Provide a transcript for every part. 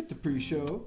to pre-show.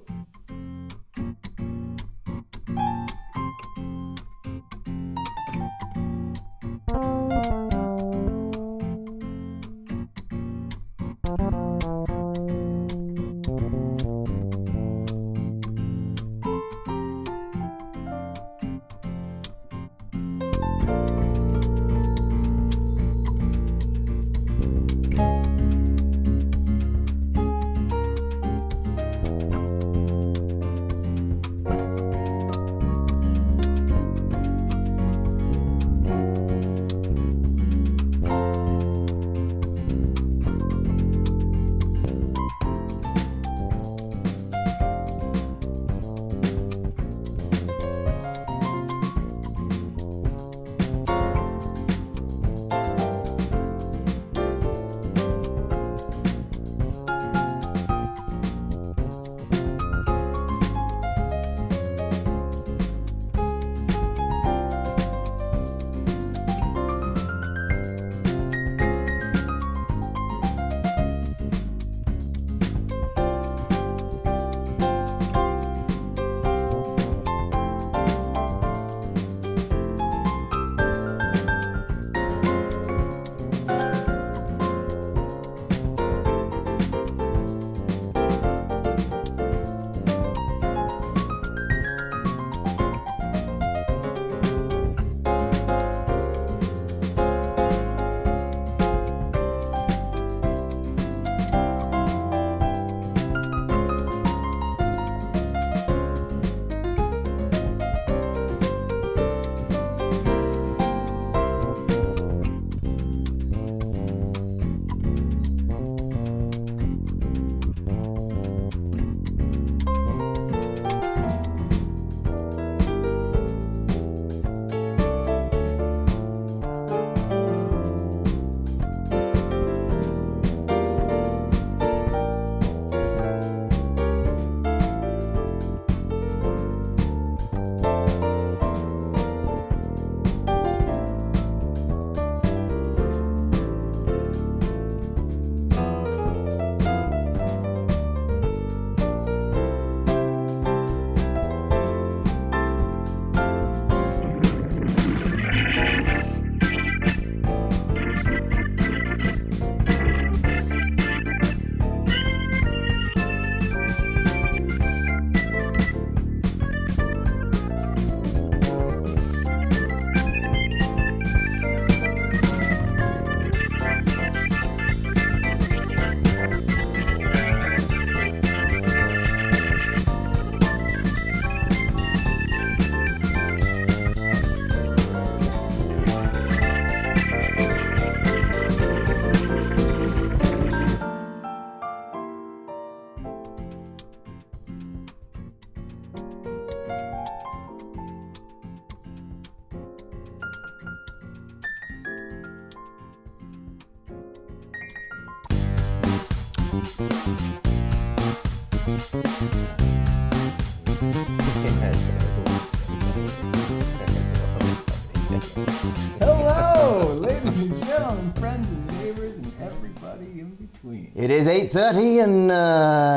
Hello, ladies and gentlemen, friends and neighbors, and everybody in between. It is 8:30 in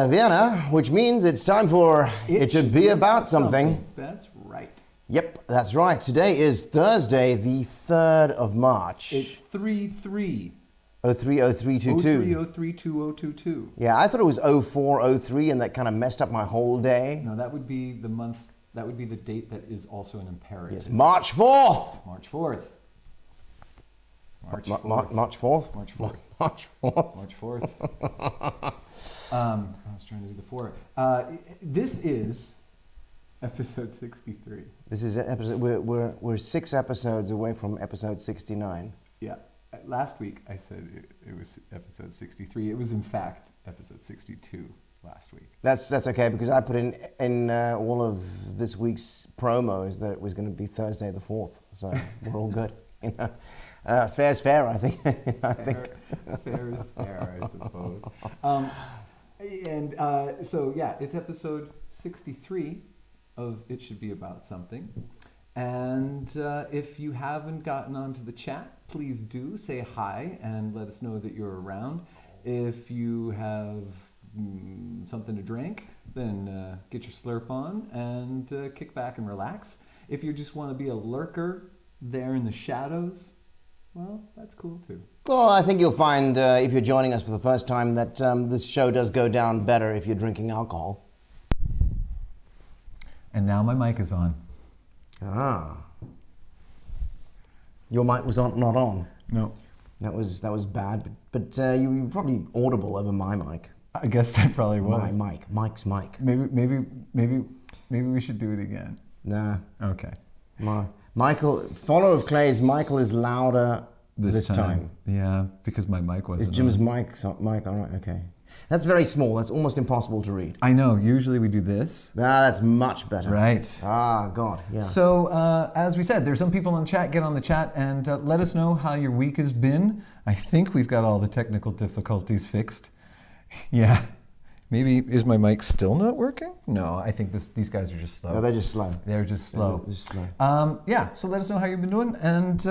Vienna, which means it's time for It Should Be About Something. That's right. Yep, that's right. Today is Thursday, the 3rd of March. It's 3-3. 030322. 03032022. Yeah, I thought it was 0403 and that kind of messed up my whole day. No, that would be the month, that would be the date that is also an imperative. Yes, March 4th. March 4th. March 4th? March 4th. March 4th. March 4th. I was trying to do the 4. This is episode 63. This is episode, we're 6 episodes away from episode 69. Yeah. Last week I said it was episode 63. It was in fact episode 62 last week. That's okay because I put in all of this week's promos that it was going to be Thursday the 4th. So we're all good. You know, fair's fair, I think. Fair is fair, I suppose. So yeah, it's episode 63 of It Should Be About Something. And if you haven't gotten onto the chat, please do say hi and let us know that you're around. If you have something to drink, then get your slurp on and kick back and relax. If you just want to be a lurker there in the shadows, well, that's cool too. Well, I think you'll find, if you're joining us for the first time, that this show does go down better if you're drinking alcohol. And now my mic is on. Ah. Your mic was not on. No. That was bad, but you were probably audible over my mic. I guess that probably was. Mike's mic. Maybe we should do it again. Nah. Okay. Michael, follower of Clay's, Michael is louder this time. Yeah, because my mic wasn't. Is Jim's on. mic? All right, okay. That's very small. That's almost impossible to read. I know. Usually we do this. That's much better. Right. Ah, God, yeah. So, as we said, there's some people in the chat. Get on the chat and let us know how your week has been. I think we've got all the technical difficulties fixed. Yeah. Maybe, is my mic still not working? No, I think these guys are just slow. No, they're just slow. They're just slow. They're just slow. Yeah, so let us know how you've been doing and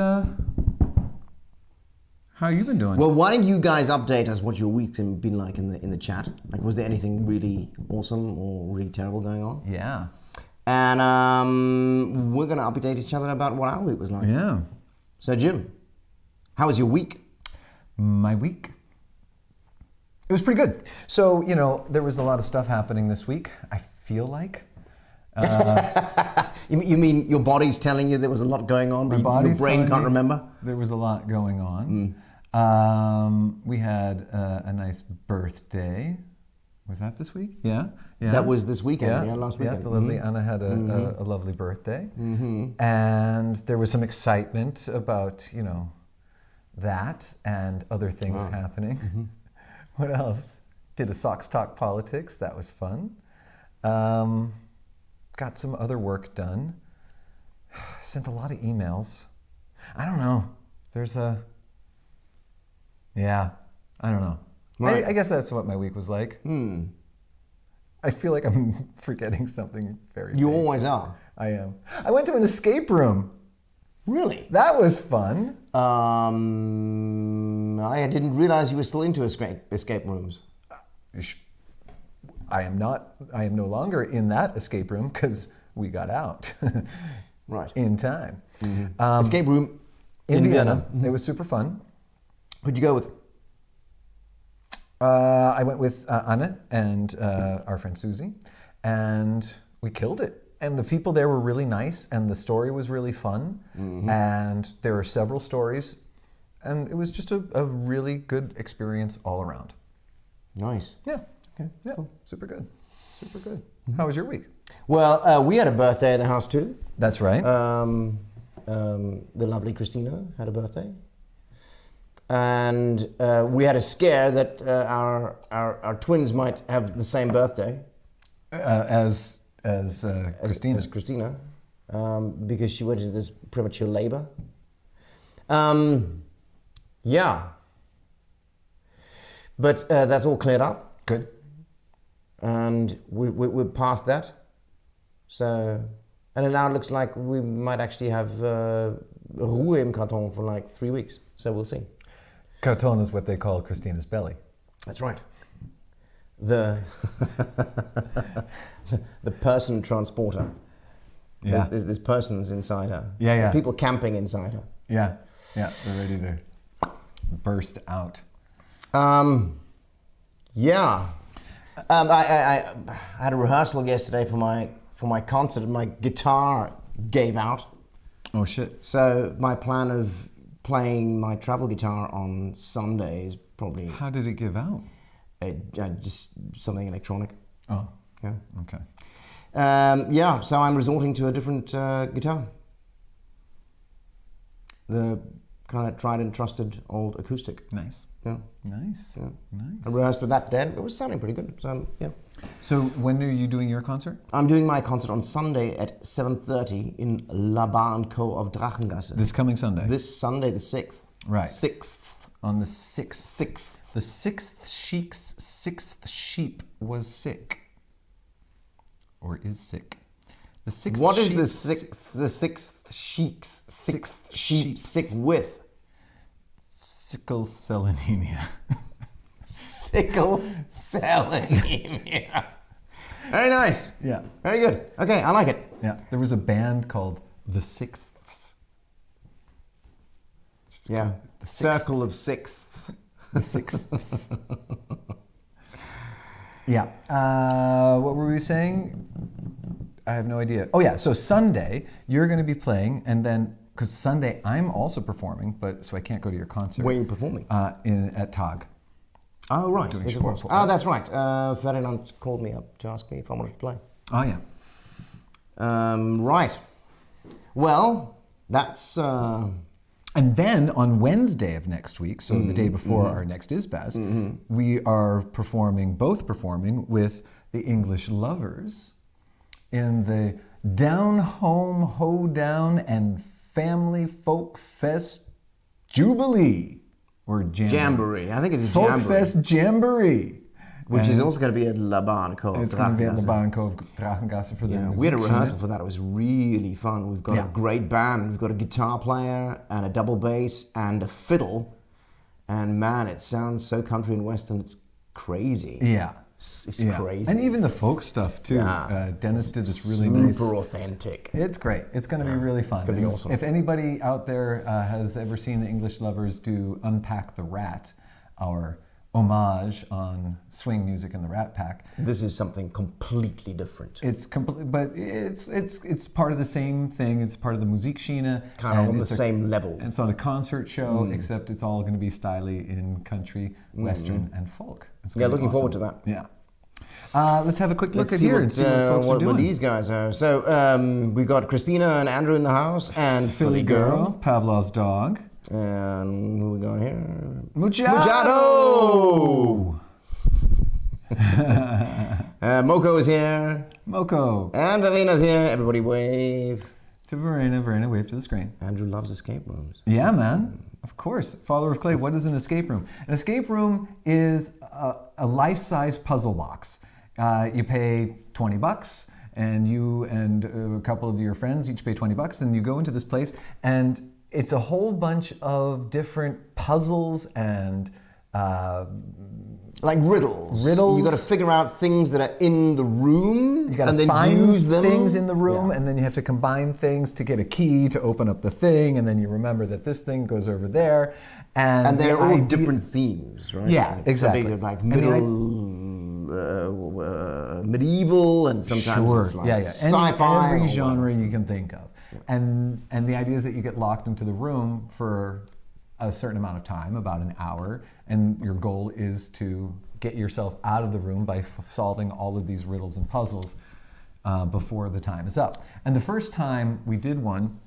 how you've been doing. Well, why don't you guys update us what your week's been like in the chat? Like, was there anything really awesome or really terrible going on? Yeah. And we're going to update each other about what our week was like. Yeah. So, Jim, how was your week? My week? It was pretty good. So, there was a lot of stuff happening this week, I feel like. You mean your body's telling you there was a lot going on, but your brain can't remember? There was a lot going on. We had a nice birthday. Was that this week? Yeah. That was this weekend, last weekend. Yeah, the lovely Anna had a lovely birthday. And there was some excitement about, that and other things happening. What else? Did a Sox Talk Politics. That was fun. Got some other work done. Sent a lot of emails. I don't know. I don't know. Right. I guess that's what my week was like. I feel like I'm forgetting something very You big. always are. I am. I went to an escape room. Really? That was fun. I didn't realize you were still into escape rooms. I am no longer in that escape room because we got out Right. in time. Escape room in Vienna. It was super fun. Who'd you go with? I went with Anna and our friend Susie, and we killed it. And the people there were really nice, and the story was really fun. And there are several stories, and it was just a really good experience all around. Nice. Yeah. Okay. Yeah. Cool. Super good. Super good. How was your week? Well, we had a birthday at the house too. That's right. The lovely Christina had a birthday. And we had a scare that our twins might have the same birthday As Christina. As Christina, because she went into this premature labor. Yeah. But that's all cleared up. Good. And we're past that. So, and now it looks like we might actually have Ruhe im Karton for like 3 weeks. So we'll see. Carton is what they call Christina's belly. That's right. The person transporter. Yeah. There's persons inside her. Yeah. People camping inside her. Yeah. They're ready to burst out. Yeah. I had a rehearsal yesterday for my concert, and my guitar gave out. Oh shit. So my plan of playing my travel guitar on Sunday is probably... How did it give out? Just something electronic. Oh. Yeah. Okay. Yeah, so I'm resorting to a different guitar. The kind of tried and trusted old acoustic. Nice. Yeah. Nice. Yeah. Nice. I rehearsed with that then. It was sounding pretty good. So, yeah. So when are you doing your concert? I'm doing my concert on Sunday at 7:30 in La Bar & Co. of Drachengasse. This coming Sunday? This Sunday, the 6th. Right. 6th. On the 6th. The sixth sheep was sick. Or is sick. The sixth What is sheep, the sixth sheep sick with? Sickle cell anemia. Sickle cell anemia. Very nice. Yeah. Very good. Okay, I like it. Yeah. There was a band called The Sixths. Yeah. The Circle of Sixths. The Sixths. Yeah. What were we saying? I have no idea. Oh yeah. So Sunday you're going to be playing, and then because Sunday I'm also performing, but so I can't go to your concert. Where are you performing? At Tag. Oh right. Doing Yes, of course. sport. Oh, that's right. Ferdinand called me up to ask me if I wanted to play. Oh yeah. Right. Well, that's. And then on Wednesday of next week, so the day before our next ISBAS, we are both performing with the English Lovers in the Down Home Hoedown and Family Folk Fest Jubilee. Or Jamboree. I think it's a Folk Jamboree. Fest Jamboree. Which is also going to be at La Barncove. It's going to be at the Barncove Drachengasse for the Yeah, we had a Musikschule. rehearsal for that. It was really fun. We've got a great band. We've got a guitar player and a double bass and a fiddle. And man, it sounds so country and western. It's crazy. Yeah. It's Yeah. crazy. And even the folk stuff too. Yeah. Dennis did this really super nice. authentic. It's great. It's going to be really fun. It's gonna be awesome. If anybody out there has ever seen the English Lovers do Unpack the Rat, our homage on swing music and the Rat Pack, This is something completely different. it's but it's part of the same thing. It's part of the Musikschule. Kind of and on the it's same level. It's not a concert show, except it's all going to be styly in country, western, and folk. It's Yeah, gonna be looking forward awesome. to that. Yeah. Let's have a quick look Let's at see here what, and see what folks are what doing. these guys are. So we've got Christina and Andrew in the house and Philly Girl, Pavlov's dog. And who we got here? Mujado! Moko is here. Moko. And Verena's here. Everybody wave. To Verena. Verena, wave to the screen. Andrew loves escape rooms. Yeah, man. Of course. Follower of Clay, what is an escape room? An escape room is a life-size puzzle box. You pay $20, and you and a couple of your friends each pay $20, and you go into this place, and it's a whole bunch of different puzzles and Like riddles. Riddles. You got to figure out things that are in the room. you got to and then find use them. things in the room, Yeah. and then you have to combine things to get a key to open up the thing, and then you remember that this thing goes over there. And they're the all idea- different themes, right? Yeah, Like, exactly. Some like And the medieval, and sometimes Sure. it's like yeah. sci-fi. Every or genre you can think of. And the idea is that you get locked into the room for a certain amount of time, about an hour, and your goal is to get yourself out of the room by solving all of these riddles and puzzles before the time is up. And the first time we did one,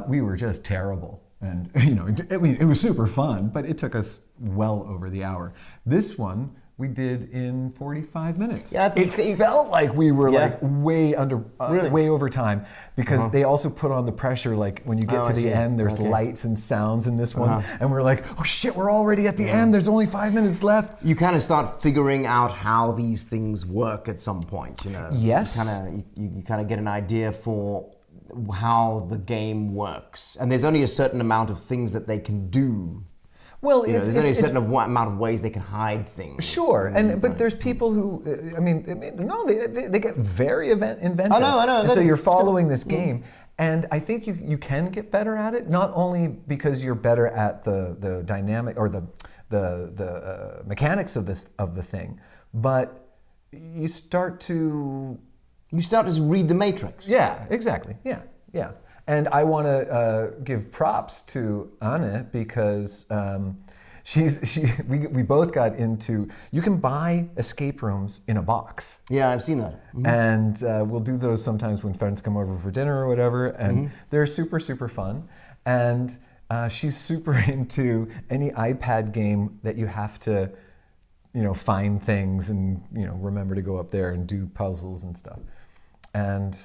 we were just terrible. And it was super fun, but it took us well over the hour. This one we did in 45 minutes. Yeah, I think it felt like we were Yeah. like way under, Really? way over time, because they also put on the pressure. Like when you get Oh, to I the see. end, there's Okay. lights and sounds in this one, and we're like, oh shit, we're already at the end. There's only 5 minutes left. You kind of start figuring out how these things work at some point, Yes. You kind of get an idea for how the game works. And there's only a certain amount of things that they can do. Well, There's only a certain amount of ways they can hide things. Sure, but there's people who, no, they get very inventive. I know. And so you're following this game, and I think you can get better at it. Not only because you're better at the dynamic or the mechanics of the thing, but you start to. You start to read the Matrix. Yeah, exactly. Yeah. And I want to give props to Anne because we both got into. You can buy escape rooms in a box. Yeah, I've seen that. And we'll do those sometimes when friends come over for dinner or whatever, and they're super, super fun. And she's super into any iPad game that you have to, find things and, remember to go up there and do puzzles and stuff. And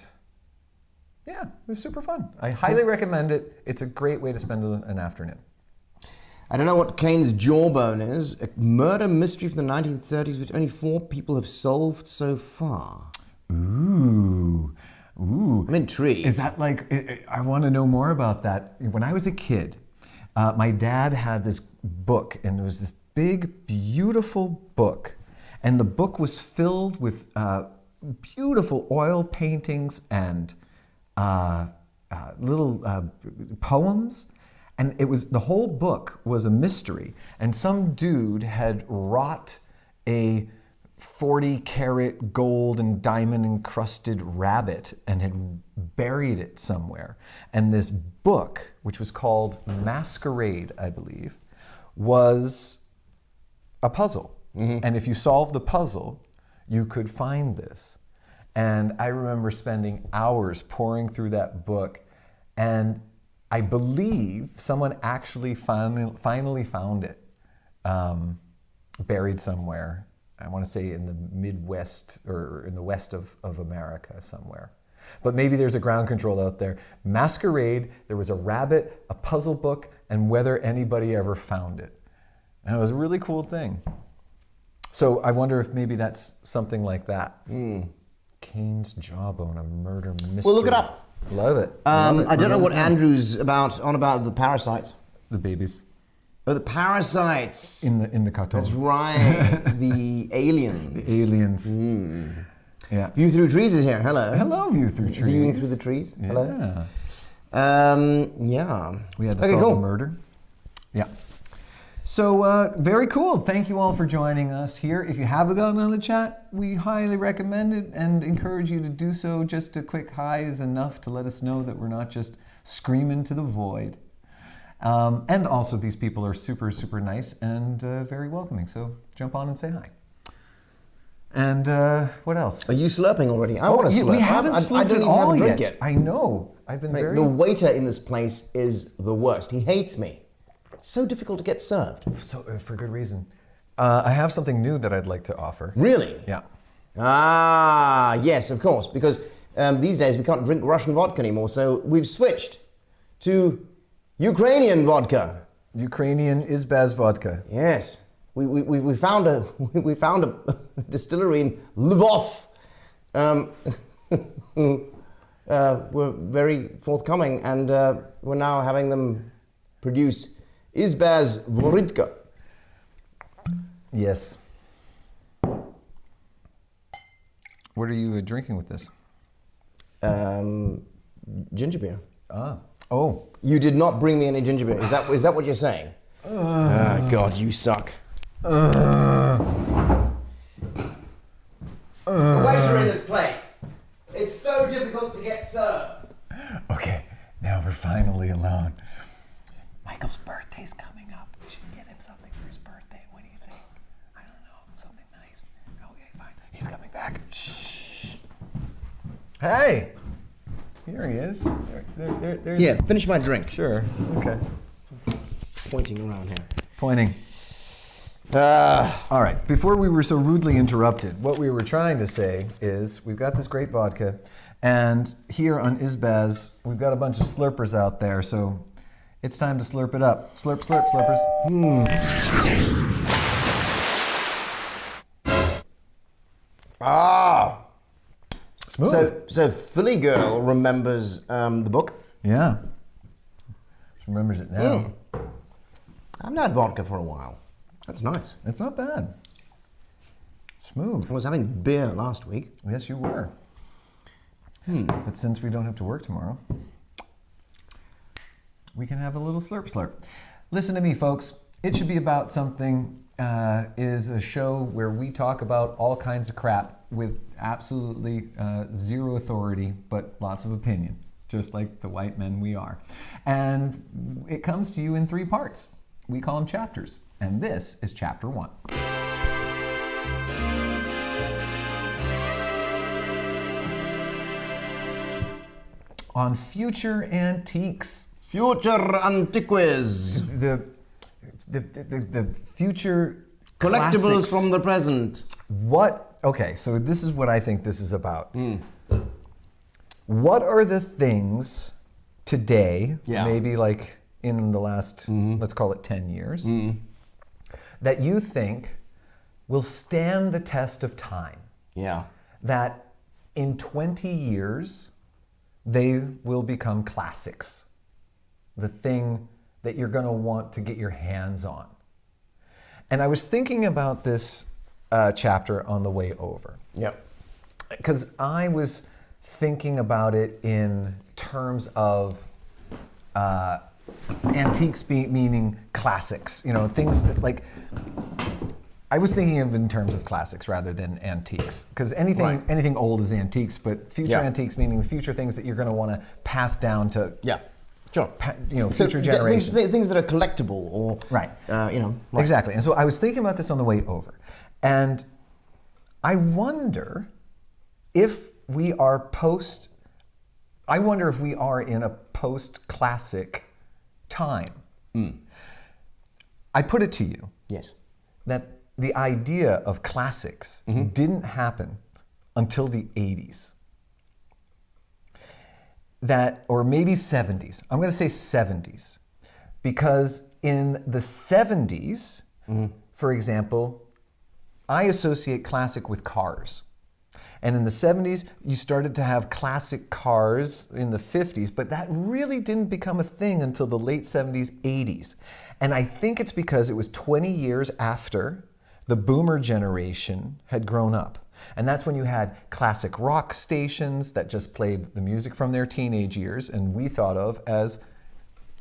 yeah, it was super fun. I highly recommend it. It's a great way to spend an afternoon. I don't know what Kane's jawbone is. A murder mystery from the 1930s which only 4 people have solved so far. Ooh. I'm intrigued. Is that like, I want to know more about that. When I was a kid, my dad had this book, and it was this big, beautiful book. And the book was filled with beautiful oil paintings and little poems. And the whole book was a mystery. And some dude had wrought a 40-karat gold and diamond encrusted rabbit and had buried it somewhere. And this book, which was called Masquerade, I believe, was a puzzle. And if you solved the puzzle, you could find this. And I remember spending hours poring through that book, and I believe someone actually finally found it, buried somewhere. I want to say in the Midwest or in the west of America somewhere. But maybe there's a ground control out there. Masquerade, there was a rabbit, a puzzle book, and whether anybody ever found it. And it was a really cool thing. So I wonder if maybe that's something like that. Kane's Jawbone, a murder mystery. Well, look it up. Love it. I don't know what Andrew's on about the parasites. The babies. Oh, the parasites. In the carton. That's right. The aliens. The aliens. Yeah. View Through Trees is here. Hello. Hello, View Through Trees. Viewing Through the Trees. Yeah. Hello. Yeah. We had to solve the murder. Yeah. So, very cool. Thank you all for joining us here. If you haven't gotten on the chat, we highly recommend it and encourage you to do so. Just a quick hi is enough to let us know that we're not just screaming to the void. And also, these people are super, super nice and very welcoming. So, jump on and say hi. And what else? Are you slurping already? I want to slurp. We haven't slurped I don't at even all have a drink yet. yet. I know. I've been very... The waiter in this place is the worst. He hates me. It's so difficult to get served. So, for good reason. I have something new that I'd like to offer. Really? Yeah. Ah, yes, of course. Because these days we can't drink Russian vodka anymore, so we've switched to Ukrainian vodka. Ukrainian Izbaz vodka. Yes. We found a distillery in Lvov who were very forthcoming, and we're now having them produce Izbaz Voridka. Yes. What are you drinking with this? Ginger beer. Ah. Oh. You did not bring me any ginger beer. Is that what you're saying? God, you suck. The waiter in this place. It's so difficult to get served. Okay, now we're finally alone. Michael's birthday's coming up. We should get him something for his birthday. What do you think? I don't know. Something nice. Okay, fine. He's coming back. Shh. Hey! Here he is. There's Yeah, finish my drink. Sure. Okay. Pointing around here. Pointing. All right. Before we were so rudely interrupted, what we were trying to say is we've got this great vodka, and here on Izbaz, we've got a bunch of slurpers out there, so it's time to slurp it up. Slurp, slurp, slurpers. Ah! Smooth. So Philly Girl remembers the book. Yeah. She remembers it now. I haven't had vodka for a while. That's nice. It's not bad. Smooth. I was having beer last week. Yes, you were. But since we don't have to work tomorrow, we can have a little slurp slurp. Listen to me, folks. It Should Be About Something is a show where we talk about all kinds of crap with absolutely zero authority, but lots of opinion, just like the white men we are. And it comes to you in 3 parts. We call them chapters. And this is chapter 1. On future antiques. Future antiques. The future Collectibles classics. from the present. What? Okay, so this is what I think this is about. What are the things today, maybe like in the last, let's call it 10 years, that you think will stand the test of time? Yeah. That in 20 years, they will become classics. The thing that you're going to want to get your hands on. And I was thinking about this chapter on the way over. Yep. Because I was thinking about it in terms of antiques meaning classics. Things that I was thinking of in terms of classics rather than antiques, because anything old is antiques, but future antiques meaning the future things that you're going to want to pass down to sure. Future generations. Things that are collectible or right. Right. Exactly. And so I was thinking about this on the way over, and I wonder if we are in a post-classic time. I put it to you. Yes. That the idea of classics didn't happen until the 80s. Or maybe 70s. I'm going to say 70s. Because in the 70s, for example, I associate classic with cars. And in the 70s, you started to have classic cars in the 50s, but that really didn't become a thing until the late 70s, 80s. And I think it's because it was 20 years after the boomer generation had grown up. And that's when you had classic rock stations that just played the music from their teenage years, and we thought of as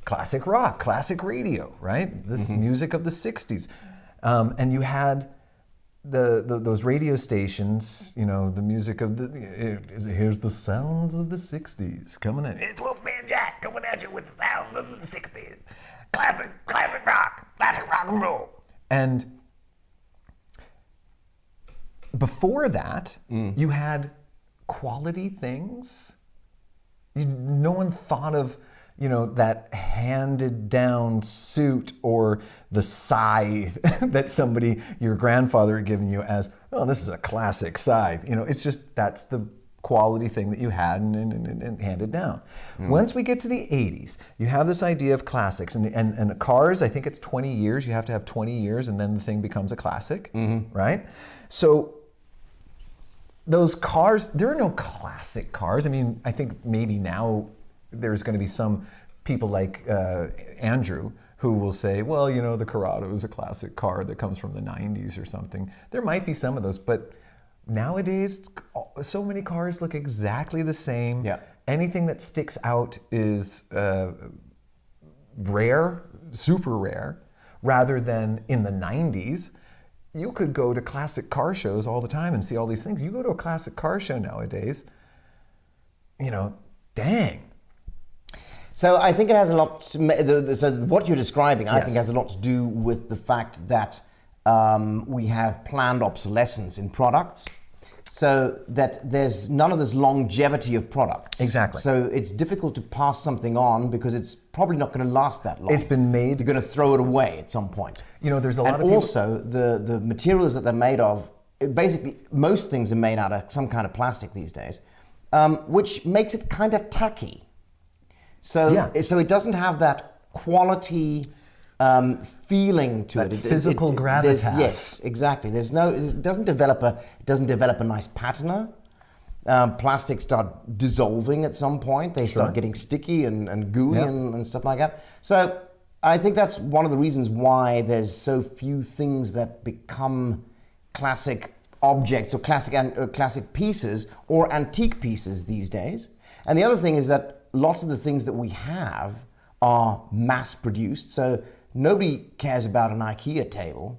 classic rock, classic radio, right? This music of the 60s. And you had those radio stations, the music of here's the sounds of the 60s coming in. It's Wolfman Jack coming at you with the sounds of the 60s. Classic rock and roll. And before that, you had quality things. No one thought of, that handed down suit or the scythe that your grandfather had given you as, oh, this is a classic scythe. It's just, that's the quality thing that you had and handed down. Once we get to the 80s, you have this idea of classics. And cars, I think it's 20 years. You have to have 20 years and then the thing becomes a classic, right? So those cars, there are no classic cars. I mean, I think maybe now there's going to be some people like Andrew who will say, well, the Corrado is a classic car that comes from the 90s or something. There might be some of those, but nowadays, so many cars look exactly the same. Yeah. Anything that sticks out is rare, super rare, rather than in the 90s. You could go to classic car shows all the time and see all these things. You go to a classic car show nowadays, dang. So I think it has a lot so what you're describing, I think, has a lot to do with the fact that we have planned obsolescence in products, so that there's none of this longevity of products. Exactly. So it's difficult to pass something on because it's probably not going to last that long. It's been made. You're going to throw it away at some point. There's a lot of people. And also, the materials that they're made of, basically, most things are made out of some kind of plastic these days, which makes it kind of tacky. So it doesn't have that quality feeling to that it. Physical gravitas. Yes, exactly. It doesn't develop a nice patina. Plastics start dissolving at some point. They start getting sticky and gooey and stuff like that. So I think that's one of the reasons why there's so few things that become classic objects or classic pieces or antique pieces these days. And the other thing is that lots of the things that we have are mass produced. So nobody cares about an IKEA table.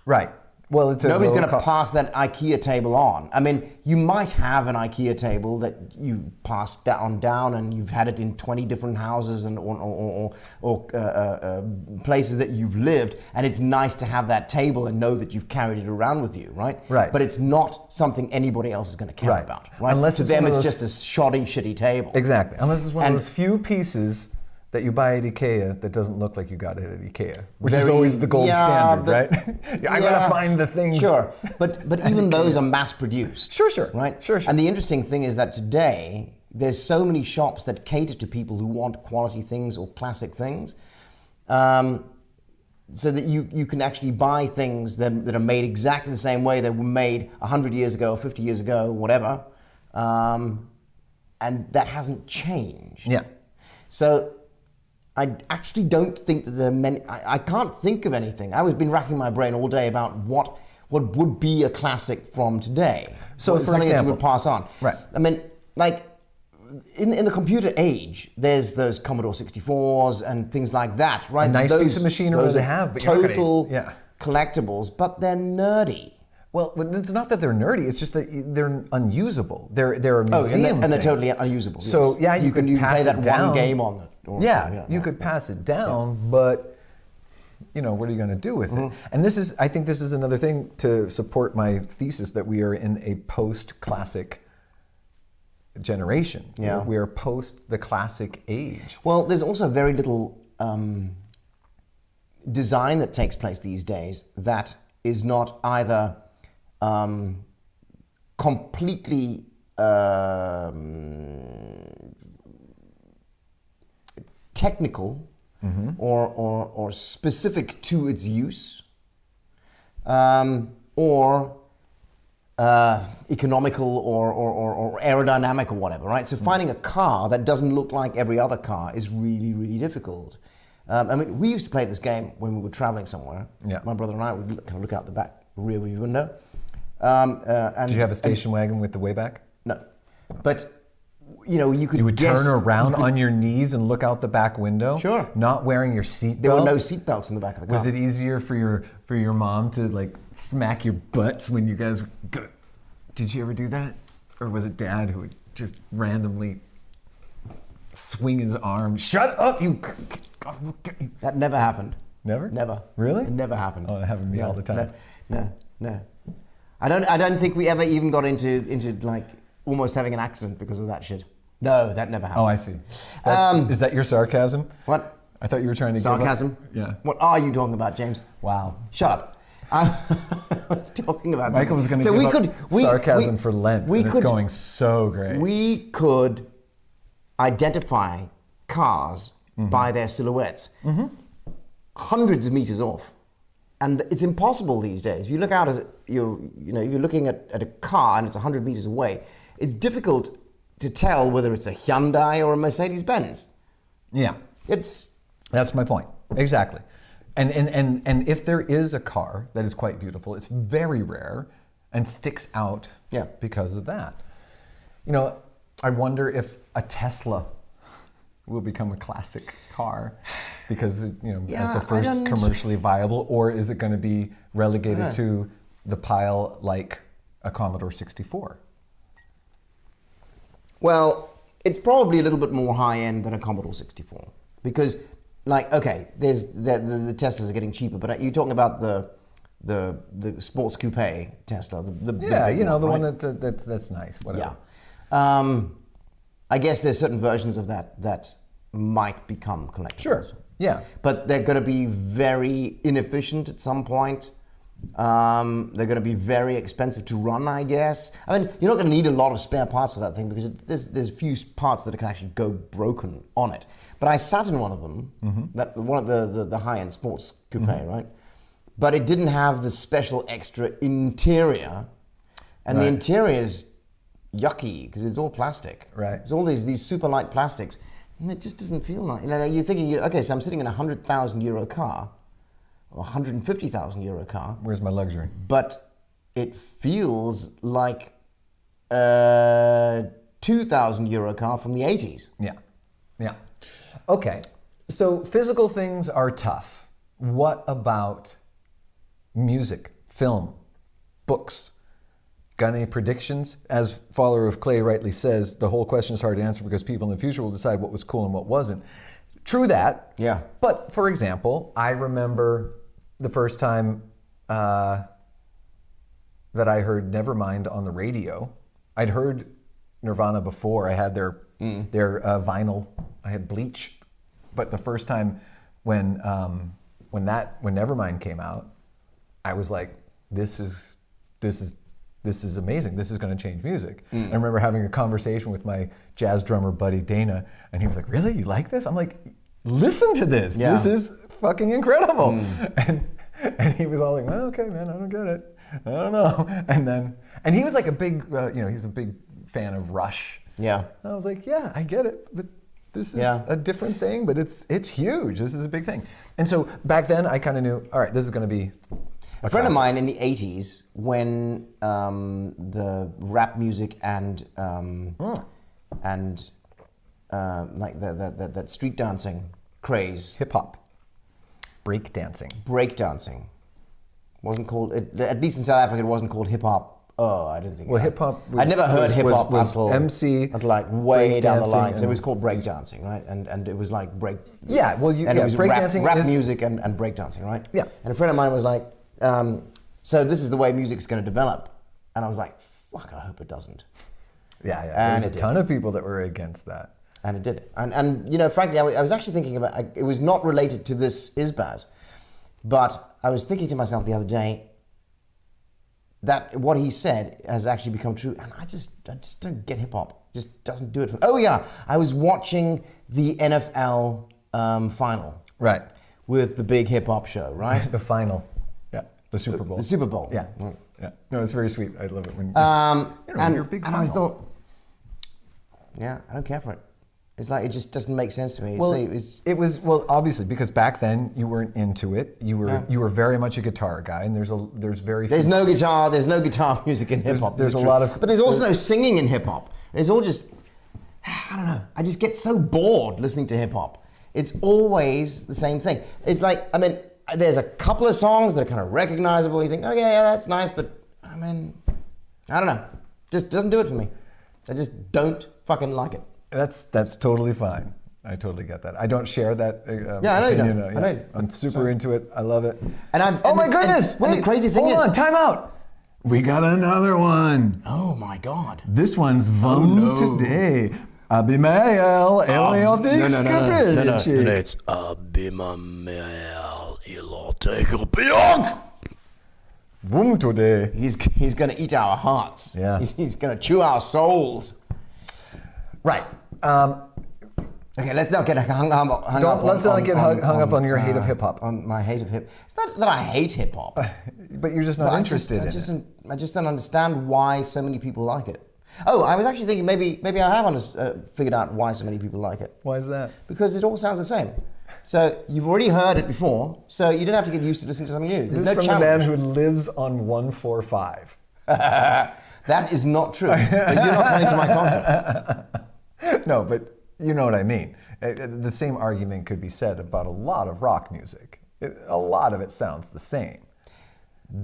Right. Well, nobody's going to pass that IKEA table on. I mean, you might have an IKEA table that you pass down, and you've had it in 20 different houses and or places that you've lived, and it's nice to have that table and know that you've carried it around with you, right? Right. But it's not something anybody else is going to care about, right? Unless to them, it's just a shitty table. Exactly. Unless it's one of those few pieces that you buy at IKEA that doesn't look like you got it at IKEA, which is always the gold standard, right? I gotta find the things. Sure, but even those are mass produced. Sure. Right? Sure. And the interesting thing is that today, there's so many shops that cater to people who want quality things or classic things, so that you can actually buy things that are made exactly the same way they were made 100 years ago, 50 years ago, whatever, and that hasn't changed. Yeah. So I actually don't think that there are many. I can't think of anything. I've been racking my brain all day about what would be a classic from today. So, for something example, that you would pass on. Right. I mean, like in the computer age, there's those Commodore 64s and things like that, right? A nice piece of machinery those they are have, but you're not total gonna- collectibles, but they're nerdy. Well, it's not that they're nerdy. It's just that they're unusable. They're a museum and they're thing. totally unusable. So yes. yeah, you can play pass that it down. one game on it. Or Yeah, something. you could pass it down, but what are you going to do with it? And I think this is another thing to support my thesis that we are in a post-classic generation. Yeah. We are post the classic age. Well, there's also very little design that takes place these days that is not either completely technical or specific to its use, or economical or aerodynamic or whatever, right? So finding a car that doesn't look like every other car is really, really difficult. I mean, we used to play this game when we were traveling somewhere. Yeah. My brother and I would kind of look out the back rear view window. Did you have a station wagon with the way back? No. But, you could You would guess, turn around on your knees and look out the back window? Sure. Not wearing your seatbelt? There were no seatbelts in the back of the car. Was it easier for your mom to like smack your butts when you guys go? Did you ever do that? Or was it Dad who would just randomly swing his arm? Shut up, you! That never happened. Never? Never. Really? It never happened. Oh, that happened to me all the time. No. I don't think we ever even got into like almost having an accident because of that shit. No, that never happened. Oh, I see. Is that your sarcasm? What? I thought you were trying to sarcasm? Give up. Yeah. What are you talking about, James? Wow. Shut up. I was talking about Michael was going to give up sarcasm for Lent, and it's going so great. We could identify cars by their silhouettes, hundreds of meters off, and it's impossible these days. If you look out at you're looking at a car and it's 100 meters away, it's difficult to tell whether it's a Hyundai or a Mercedes-Benz. Yeah. That's my point. Exactly. And if there is a car that is quite beautiful, it's very rare and sticks out because of that. I wonder if a Tesla will become a classic car because as the first commercially viable, or is it going to be relegated to the pile like a Commodore 64? Well, it's probably a little bit more high-end than a Commodore 64 because, there's the Teslas are getting cheaper, but you're talking about the sports coupe Tesla, the one that's nice. Whatever. Yeah, I guess there's certain versions of that might become collectibles. Sure. Yeah. But they're going to be very inefficient at some point. They're going to be very expensive to run, I guess. I mean, you're not going to need a lot of spare parts for that thing because there's few parts that can actually go broken on it. But I sat in one of them, one of the high-end sports coupe, right? But it didn't have the special extra interior, and the interior is yucky because it's all plastic. Right. It's all these super light plastics, and it just doesn't feel like. You're thinking, okay, so I'm sitting in a €100,000 car. Or €150,000 car. Where's my luxury? But it feels like a €2,000 car from the 80s. Yeah. Okay. So physical things are tough. What about music, film, books? Got any predictions? As follower of Clay rightly says, the whole question is hard to answer because people in the future will decide what was cool and what wasn't. True that. Yeah. But for example, I remember the first time that I heard Nevermind on the radio. I'd heard Nirvana before. I had their vinyl. I had Bleach. But the first time when Nevermind came out, I was like, this is amazing. This is going to change music. I remember having a conversation with my jazz drummer buddy Dana, and he was like, "Really, you like this?" I'm like, "Listen to this. Yeah. This is fucking incredible." And he was all like, "Well, okay, man, I don't get it. I don't know." And he was like a big, he's a big fan of Rush. Yeah. And I was like, "Yeah, I get it, but This is Yeah. a different thing, but it's huge. This is a big thing. And so back then, I kind of knew, all right, this is going to be A friend of mine in the 80s, when the rap music and like that street dancing craze, hip hop, break dancing. breakdancing, wasn't called, at least in South Africa, it wasn't called hip hop. Oh, I didn't think. Well, hip hop. I never heard hip hop was until MC, until like way down the breakdancing line. So it and- was called breakdancing, right? And it was like break. Yeah, well, and it was breakdancing rap is music and breakdancing, right? Yeah. And a friend of mine was like, so this is the way music's going to develop, and I was like, fuck, I hope it doesn't. Yeah. And There's it a ton of people that were against that. And it did. And you know, frankly, I was actually thinking about, it was not related to this Isbaz, but I was thinking to myself the other day that what he said has actually become true, and I just don't get hip hop. Just doesn't do it for me. Oh yeah, I was watching the NFL final. Right. With the big hip hop show, right? The final. Yeah. The Super Bowl. The Super Bowl. Yeah. Right. Yeah. No, it's very sweet. I love it when you're a big and I fan. thought, yeah, I don't care for it. It's like, it just doesn't make sense to me. Well, It's it was obviously because back then you weren't into it. You were very much a guitar guy, and there's no guitar. There's no guitar music in hip hop. There's a lot of, but there's also no singing in hip hop. It's all just, I don't know. I just get so bored listening to hip hop. It's always the same thing. It's like, I mean, there's a couple of songs that are kind of recognizable. You think, oh yeah, that's nice, but I mean, I don't know. Just doesn't do it for me. I just don't fucking like it. That's totally fine. I totally get that. I don't share that. Yeah, I know you opinion. don't. I know. I'm super into it. I love it. Oh my goodness! And the crazy thing hold on, time out. We got another one. Oh my God. This one's Vum today. Abimael Eliotic No, it's Abimael Eliotic. Vum today. He's gonna eat our hearts. Yeah. He's gonna chew our souls. Right. Okay, let's not get hung up. Let's not get hung up on your hate of hip hop. On my hate of hip. It's not that I hate hip hop, but you're just not interested in it. I just don't understand why so many people like it. Oh, I was actually thinking maybe I have figured out why so many people like it. Why is that? Because it all sounds the same. So you've already heard it before, so you don't have to get used to listening to something new. There's this no is from challenge. the man who lives on 145. That is not true. But you're not coming to my concert. No, but you know what I mean. The same argument could be said about a lot of rock music. A lot of it sounds the same.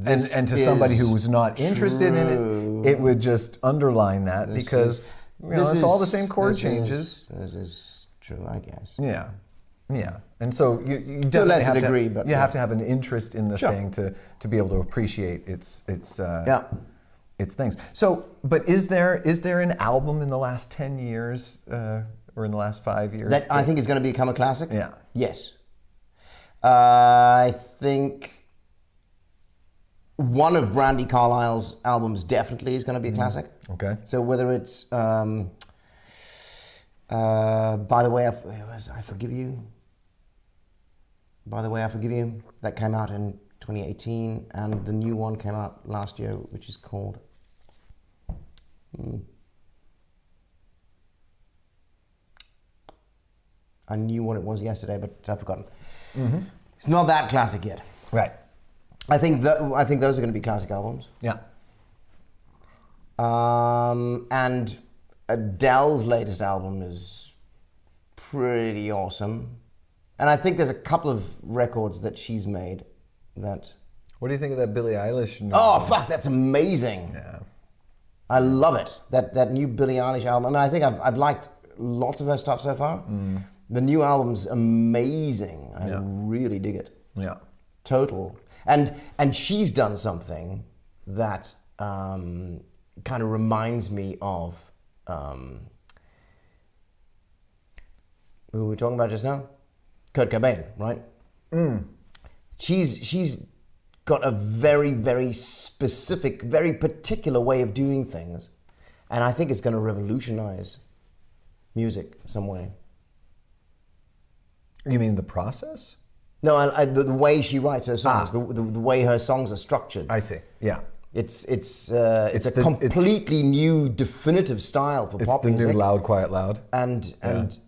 And to somebody who was not interested in it, it would just underline that because it's all the same chord changes. This is true, I guess. Yeah. Yeah. And so you definitely to a lesser have degree, to, but you have to have an interest in the thing to be able to appreciate its things. So, but is there an album in the last 10 years or in the last 5 years that I think is going to become a classic? Yeah. Yes. I think one of Brandi Carlile's albums definitely is going to be a classic. Okay. So whether it's By the Way I Forgive You. By the Way I Forgive You, that came out in 2018, and the new one came out last year, which is called I knew what it was yesterday, but I've forgotten. Mm-hmm. It's not that classic yet. Right. I think those are going to be classic albums. Yeah. And Adele's latest album is pretty awesome. And I think there's a couple of records that she's made that... What do you think of that Billie Eilish? Oh, fuck, that's amazing. Yeah. I love it. That new Billie Eilish album. I mean, I think I've liked lots of her stuff so far. Mm. The new album's amazing. I really dig it. Yeah. Total. And she's done something that kind of reminds me of who we were talking about just now? Kurt Cobain, right? Mm. She's got a very, very specific, very particular way of doing things. And I think it's going to revolutionize music some way. You mean the process? No, the way she writes her songs, the way her songs are structured. I see. Yeah. It's a completely new, definitive style for pop music. It's the new loud, quiet, loud. And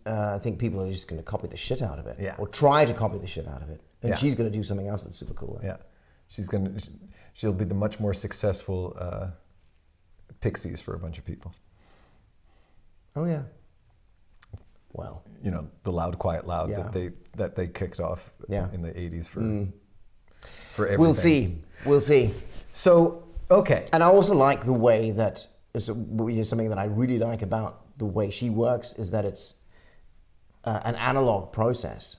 I think people are just going to copy the shit out of it. Yeah. Or try to copy the shit out of it. And Yeah. she's going to do something else that's super cool. Yeah. She'll be the much more successful Pixies for a bunch of people. Oh, yeah. Well. You know, the loud, quiet, loud Yeah. that they kicked off in the 80s for everything. We'll see. So, okay. And I also like the way that, something that I really like about the way she works is that it's an analog process.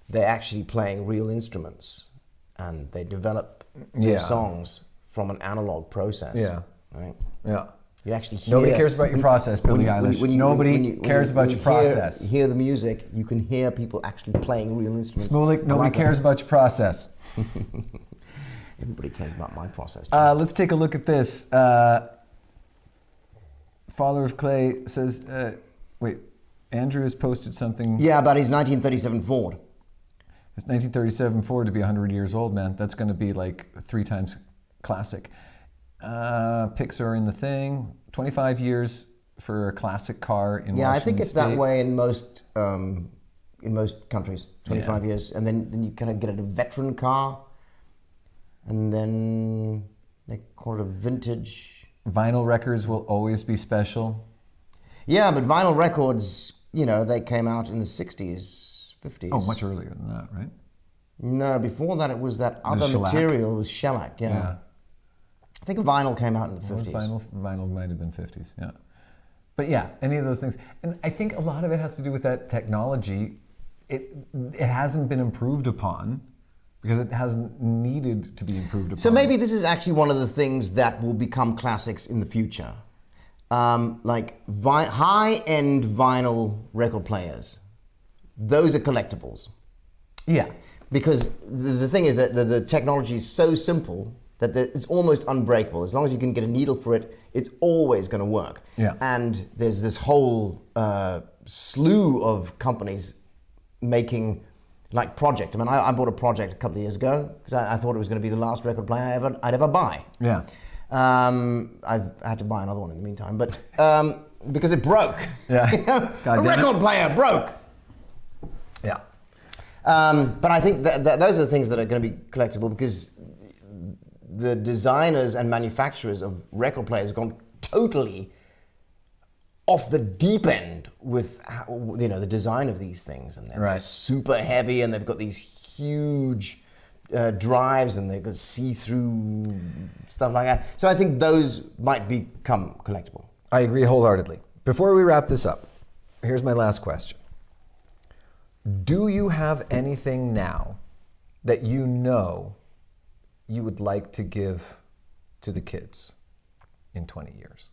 They're actually playing real instruments and they develop their songs from an analog process. Yeah. Right? Yeah. You actually hear... Nobody cares about your process, Billie Eilish. Nobody cares about your process. You hear the music, you can hear people actually playing real instruments. Smolik, nobody cares about your process. Everybody cares about my process. Let's take a look at this. Father of Clay says, Andrew has posted something. Yeah, about his 1937 Ford. It's 1937 Ford to be 100 years old, man. That's going to be like 3 times classic. Pixar in the thing. 25 years for a classic car in Washington I think it's State. that way in most countries. 25 years, and then you kind of get a veteran car, and then they call it a vintage. Vinyl records will always be special. Yeah, but vinyl records, they came out in the 60s, 50s. Oh, much earlier than that, right? No, before that it was that other shellac. material. It was shellac, yeah. I think vinyl came out in the 50s. Vinyl might have been 50s, yeah. But yeah, any of those things. And I think a lot of it has to do with that technology. It hasn't been improved upon because it hasn't needed to be improved upon. So maybe this is actually one of the things that will become classics in the future. Like high-end vinyl record players. Those are collectibles. Yeah. Because the thing is that the technology is so simple that it's almost unbreakable. As long as you can get a needle for it, it's always going to work. Yeah. And there's this whole slew of companies making like Project. I mean, I bought a Project a couple of years ago because I thought it was going to be the last record player I'd ever buy. Yeah. I've had to buy another one in the meantime, but because it broke. Yeah. A record player broke. Yeah. But I think that those are the things that are going to be collectible because the designers and manufacturers of record players have gone totally off the deep end with the design of these things, and they're super heavy, and they've got these huge drives, and they've got see-through stuff like that. So I think those might become collectible. I agree wholeheartedly. Before we wrap this up, here's my last question. Do you have anything now that you know you would like to give to the kids in 20 years?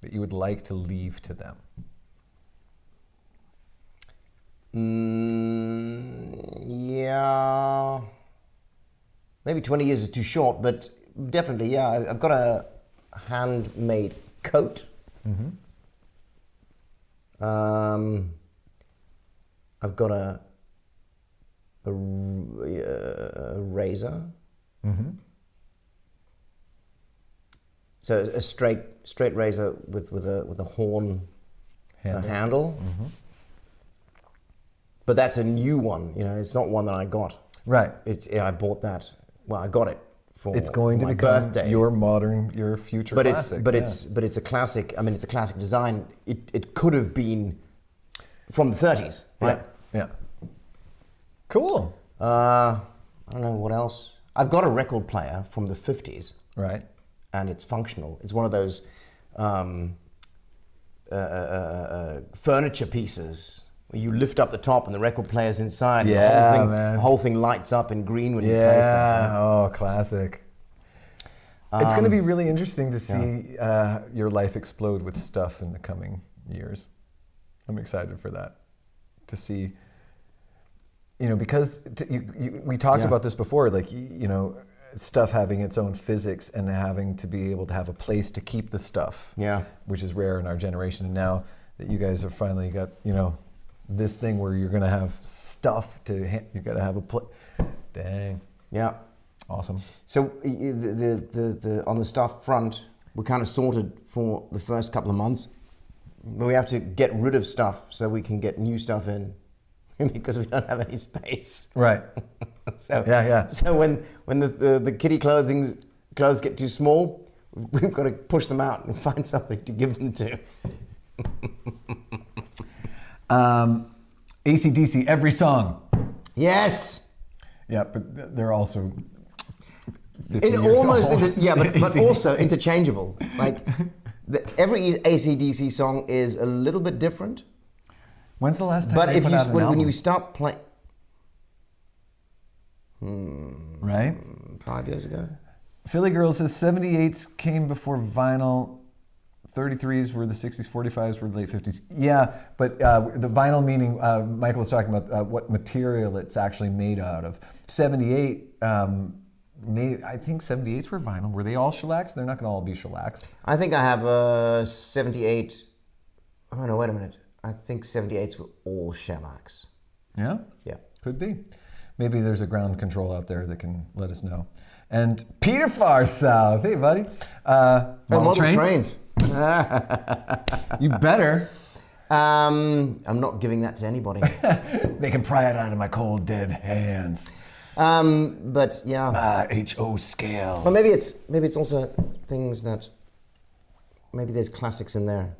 That you would like to leave to them? Yeah. Maybe 20 years is too short, but definitely, yeah. I've got a handmade coat. Mm-hmm. I've got a razor. Mm-hmm. So a straight razor with a horn handle. Mm-hmm. But that's a new one. It's not one that I got. Right. I bought that. Well, I got it for it's going to my become birthday. your future classic. But it's a classic. I mean, it's a classic design. It could have been from the 30s, right? Yeah. Cool. I don't know what else. I've got a record player from the 50s. Right. And it's functional. It's one of those furniture pieces where you lift up the top and the record player's inside. Yeah, and man. The whole thing lights up in green when you play stuff. Yeah. Oh, classic. It's going to be really interesting to see your life explode with stuff in the coming years. I'm excited for that. To see, because we talked about this before, like, stuff having its own physics and having to be able to have a place to keep the stuff. Yeah. Which is rare in our generation. And now that you guys have finally got, this thing where you're going to have stuff you got to have a place. Dang. Yeah. Awesome. So the on the staff front, we're kind of sorted for the first couple of months. But we have to get rid of stuff so we can get new stuff in because we don't have any space. Right. So Yeah. So when the kiddie clothes get too small, we've got to push them out and find somebody to give them to. AC/DC, every song. Yes. Yeah, but they're also 50 It years almost old. but also interchangeable. Like every AC/DC song is a little bit different. When's the last time But they if put you out an when album? you start playing, Right? 5 years ago. Philly Girl says 78s came before vinyl. 33s were the 60s, 45s were the late 50s. Yeah, but the vinyl meaning, Michael was talking about what material it's actually made out of. 78, I think 78s were vinyl. Were they all shellacs? They're not going to all be shellacs. I think I have a 78. Oh no, wait a minute. I think 78s were all shellacs. Yeah? Yeah. Could be. Maybe there's a ground control out there that can let us know. And Peter Far South. Hey, buddy. Model Trains. You better. I'm not giving that to anybody. They can pry it out of my cold, dead hands. But yeah. HO scale. Well, maybe it's also things that maybe there's classics in there.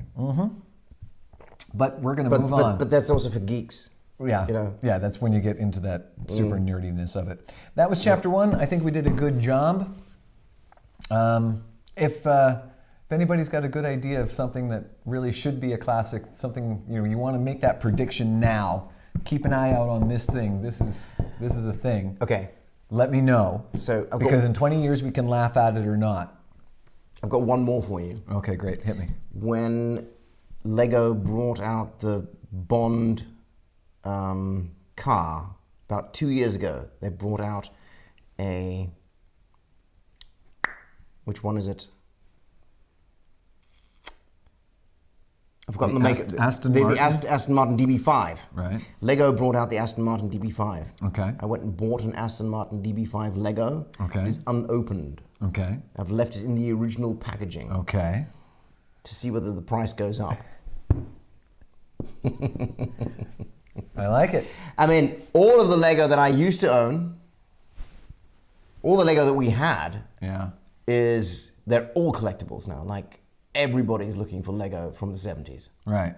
But we're going to move on. But that's also for geeks. Yeah, You know. yeah, that's when you get into that super nerdiness of it. That was chapter 1. I think we did a good job. If anybody's got a good idea of something that really should be a classic, something you want to make that prediction now, keep an eye out on this thing. This is a thing. Okay. Let me know. So because in 20 years we can laugh at it or not. I've got one more for you. Okay, great. Hit me. When Lego brought out the Bond car about 2 years ago, they brought out which one is it? I've forgotten the make. Aston the Martin? Aston Martin DB5. Right. Lego brought out the Aston Martin DB5. Okay. I went and bought an Aston Martin DB5 Lego. Okay. It's unopened. Okay. I've left it in the original packaging Okay. to see whether the price goes up. I like it. I mean, all of the Lego that I used to own, all the Lego that we had, Yeah. they're all collectibles now. Like, everybody's looking for Lego from the 70s. Right.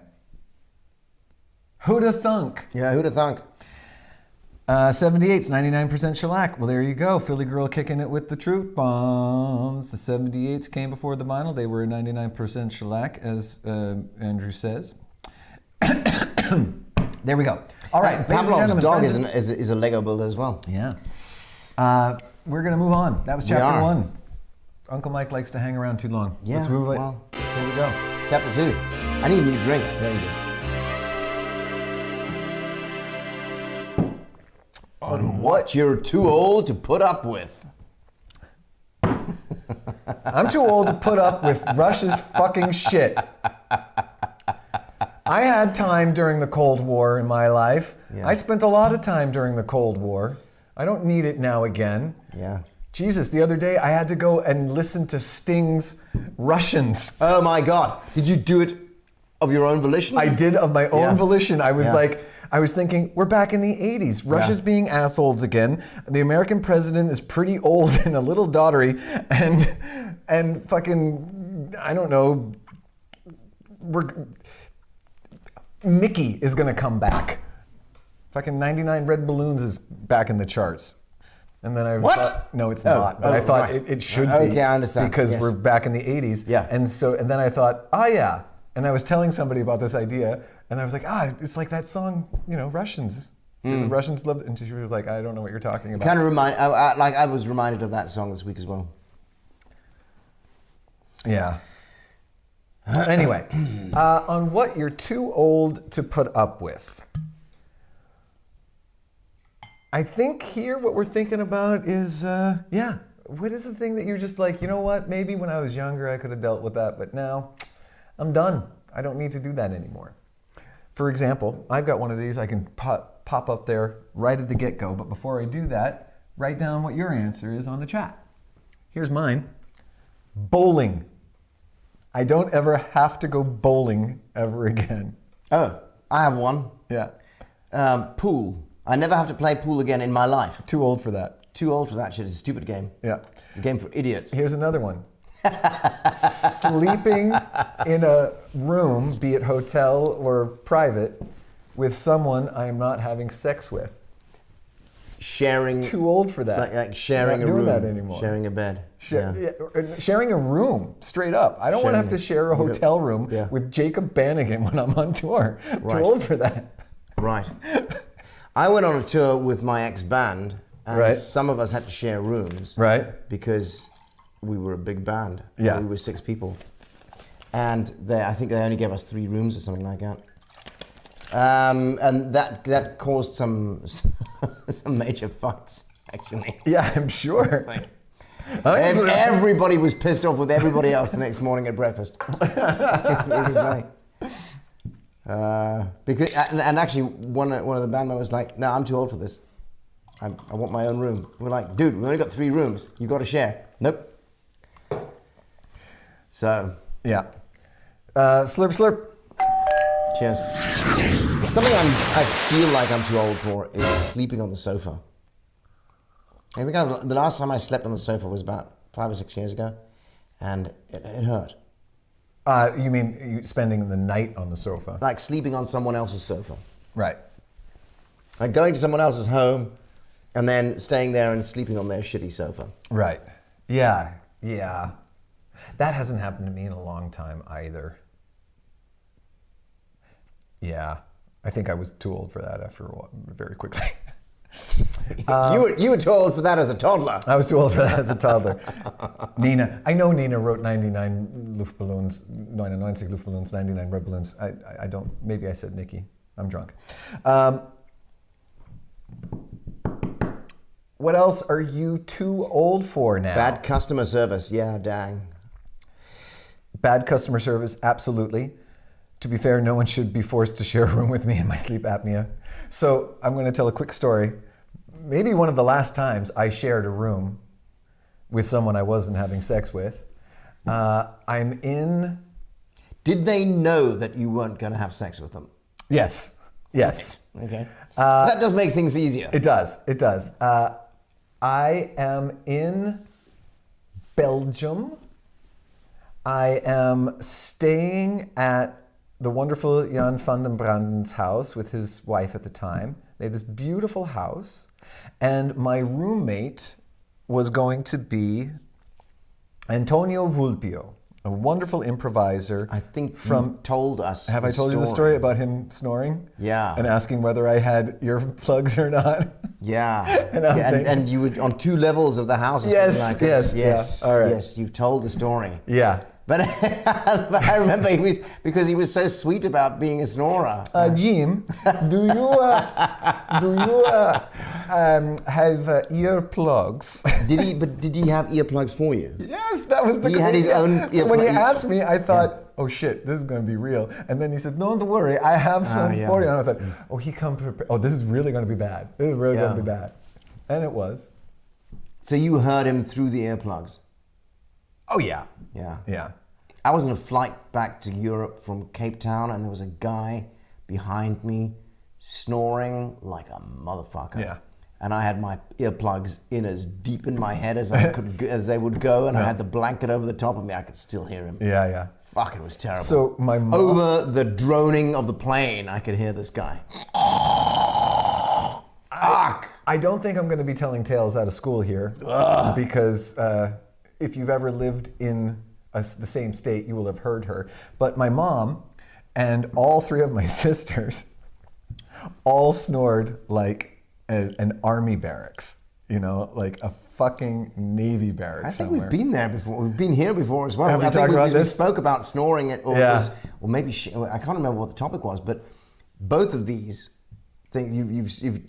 Who'da thunk? Yeah, who'd have thunk? 78's 99% shellac. Well, there you go. Philly Girl kicking it with the truth bombs. The 78's came before the vinyl. They were 99% shellac, as Andrew says. There we go. All right. ladies and Pavlov's gentlemen, dog friends is a Lego builder as well. Yeah. We're going to move on. That was We chapter are. 1. Uncle Mike likes to hang around too long. Yeah, Let's move it. well. Here we go. Chapter 2. I need a new drink. There you go. On what you're too old to put up with. I'm too old to put up with Russia's fucking shit. I had time during the Cold War in my life. Yeah. I spent a lot of time during the Cold War. I don't need it now again. Yeah. Jesus, the other day I had to go and listen to Sting's Russians. Oh my God. Did you do it of your own volition? I did of my own Yeah. volition. I was Yeah. I was thinking, we're back in the 80s. Russia's being assholes again. The American president is pretty old and a little daughtery, and fucking, I don't know, Mickey is gonna come back. Fucking 99 Red Balloons is back in the charts. And then I What? thought, no, it's Oh, not. But I thought right. it should be. Okay, I understand. Because Yes. we're back in the 80s. Yeah. And then I thought, yeah. And I was telling somebody about this idea, and I was like, it's like that song, Russians. The Russians love it. And she was like, I don't know what you're talking about. Kind of I was reminded of that song this week as well. Yeah. Anyway, on what you're too old to put up with. I think here what we're thinking about is, what is the thing that you're just like, you know what, maybe when I was younger I could have dealt with that, but now I'm done. I don't need to do that anymore. For example, I've got one of these I can pop up there right at the get-go, but before I do that, write down what your answer is on the chat. Here's mine. Bowling. I don't ever have to go bowling ever again. Oh, I have one. Yeah. Pool. I never have to play pool again in my life. Too old for that. Too old for that shit. It's a stupid game. Yeah. It's a game for idiots. Here's another one. Sleeping in a room, be it hotel or private, with someone I am not having sex with. Sharing. Too old for that. Like sharing not a room. Doing that anymore. Sharing a bed. Sharing a room, straight up. I don't want to have to share a hotel room with Jacob Bannigan when I'm on tour. Right. Too old for that. Right. I went on a tour with my ex-band, and some of us had to share rooms. Right. Because we were a big band. Yeah. We were 6 people. And I think they only gave us 3 rooms or something like that. And that caused some major fights, actually. Yeah, I'm sure. Everybody was pissed off with everybody else the next morning at breakfast. It was like, because and actually one of the band members was like, "No, I'm too old for this. I want my own room." We're like, "Dude, we only got 3 rooms. You got to share." Nope. So yeah, slurp slurp. Cheers. Something I feel like I'm too old for is sleeping on the sofa. I think the last time I slept on the sofa was about 5 or 6 years ago, and it hurt. You mean spending the night on the sofa? Like sleeping on someone else's sofa. Right. Like going to someone else's home, and then staying there and sleeping on their shitty sofa. Right. Yeah. Yeah. That hasn't happened to me in a long time either. Yeah. I think I was too old for that after a while, very quickly. You were too old for that as a toddler. I was too old for that as a toddler. Nina. I know Nina wrote 99 Luftballons, 99 Luftballons, 99 red balloons. I don't, maybe I said Nikki. I'm drunk. What else are you too old for now? Bad customer service. Yeah, dang. Bad customer service, absolutely. To be fair, no one should be forced to share a room with me in my sleep apnea. So I'm going to tell a quick story. Maybe one of the last times I shared a room with someone I wasn't having sex with. I'm in... Did they know that you weren't going to have sex with them? Yes. Yes. Okay. That does make things easier. It does. It does. I am in Belgium. I am staying at the wonderful Jan van den Branden's house with his wife at the time. They had this beautiful house, and my roommate was going to be Antonio Vulpio, a wonderful improviser. I think you told us. Have I told you the story about him snoring? Yeah. And asking whether I had earplugs or not? Yeah. and you were on 2 levels of the house or something like this. Yes. Yeah. All right. Yes, you've told the story. Yeah. But I remember because he was so sweet about being a snorer. Jim, do you have earplugs? Did he have earplugs for you? Yes, that was the. He had his own. So when he asked me, I thought, "Oh shit, this is going to be real." And then he said, "No, don't worry, I have some for you." And I thought, "Oh, he come prepared. Oh, this is really going to be bad. This is really going to be bad," and it was. So you heard him through the earplugs. Oh yeah. Yeah. Yeah. I was on a flight back to Europe from Cape Town, and there was a guy behind me snoring like a motherfucker. Yeah. And I had my earplugs in as deep in my head as I could, as they would go, and I had the blanket over the top of me. I could still hear him. Yeah, yeah. Fuck, it was terrible. So my mom... Over the droning of the plane, I could hear this guy. Fuck. I don't think I'm going to be telling tales out of school here, because if you've ever lived in the same state, you will have heard her. But my mom and all 3 of my sisters all snored like an army barracks, you know, like a fucking Navy barracks. I think somewhere. we've been there before. We've been here before as well. Have we I think talked about we this? spoke about snoring, or maybe I can't remember what the topic was. But both of these things,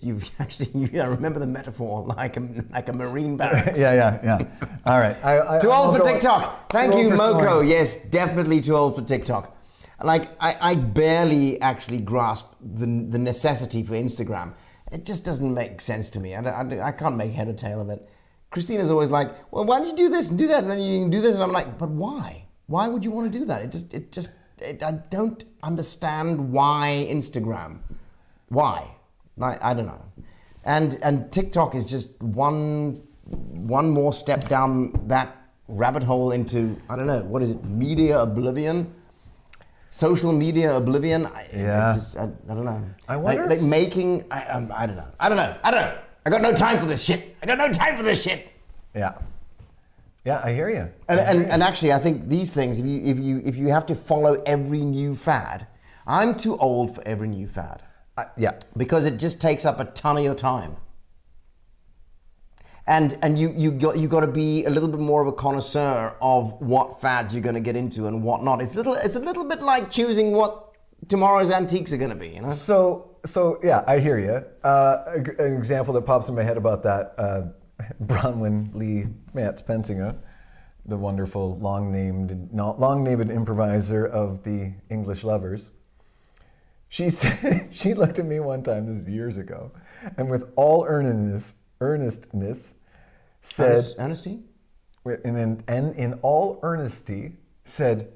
you've actually I remember the metaphor like a Marine barracks. Yeah. All right. Too old for TikTok. Thank you, Moko. Snoring. Yes, definitely too old for TikTok. Like I barely actually grasp the necessity for Instagram. it just doesn't make sense to me. I can't make head or tail of it. Christina's always like, well, why don't you do this and do that, and then you can do this, and I'm like, but why? Why would you want to do that? I don't understand why Instagram. Why? I don't know. And TikTok is just one more step down that rabbit hole into, I don't know, what is it? Media oblivion? Social media oblivion? I don't know. I wonder like making, I don't know. I got no time for this shit. Yeah. Yeah, I hear you. And actually, I think these things, if you have to follow every new fad, I'm too old for every new fad. Yeah. Because it just takes up a ton of your time. And you got to be a little bit more of a connoisseur of what fads you're going to get into and what not. It's a little bit like choosing what tomorrow's antiques are going to be, you know? So yeah, I hear you. An example that pops in my head about that, Bronwyn Lee Matz Pensinger, the wonderful long-named improviser of the English Lovers. She said, she looked at me one time, this is years ago, and with all earnestness said, Honesty? And in all earnesty said,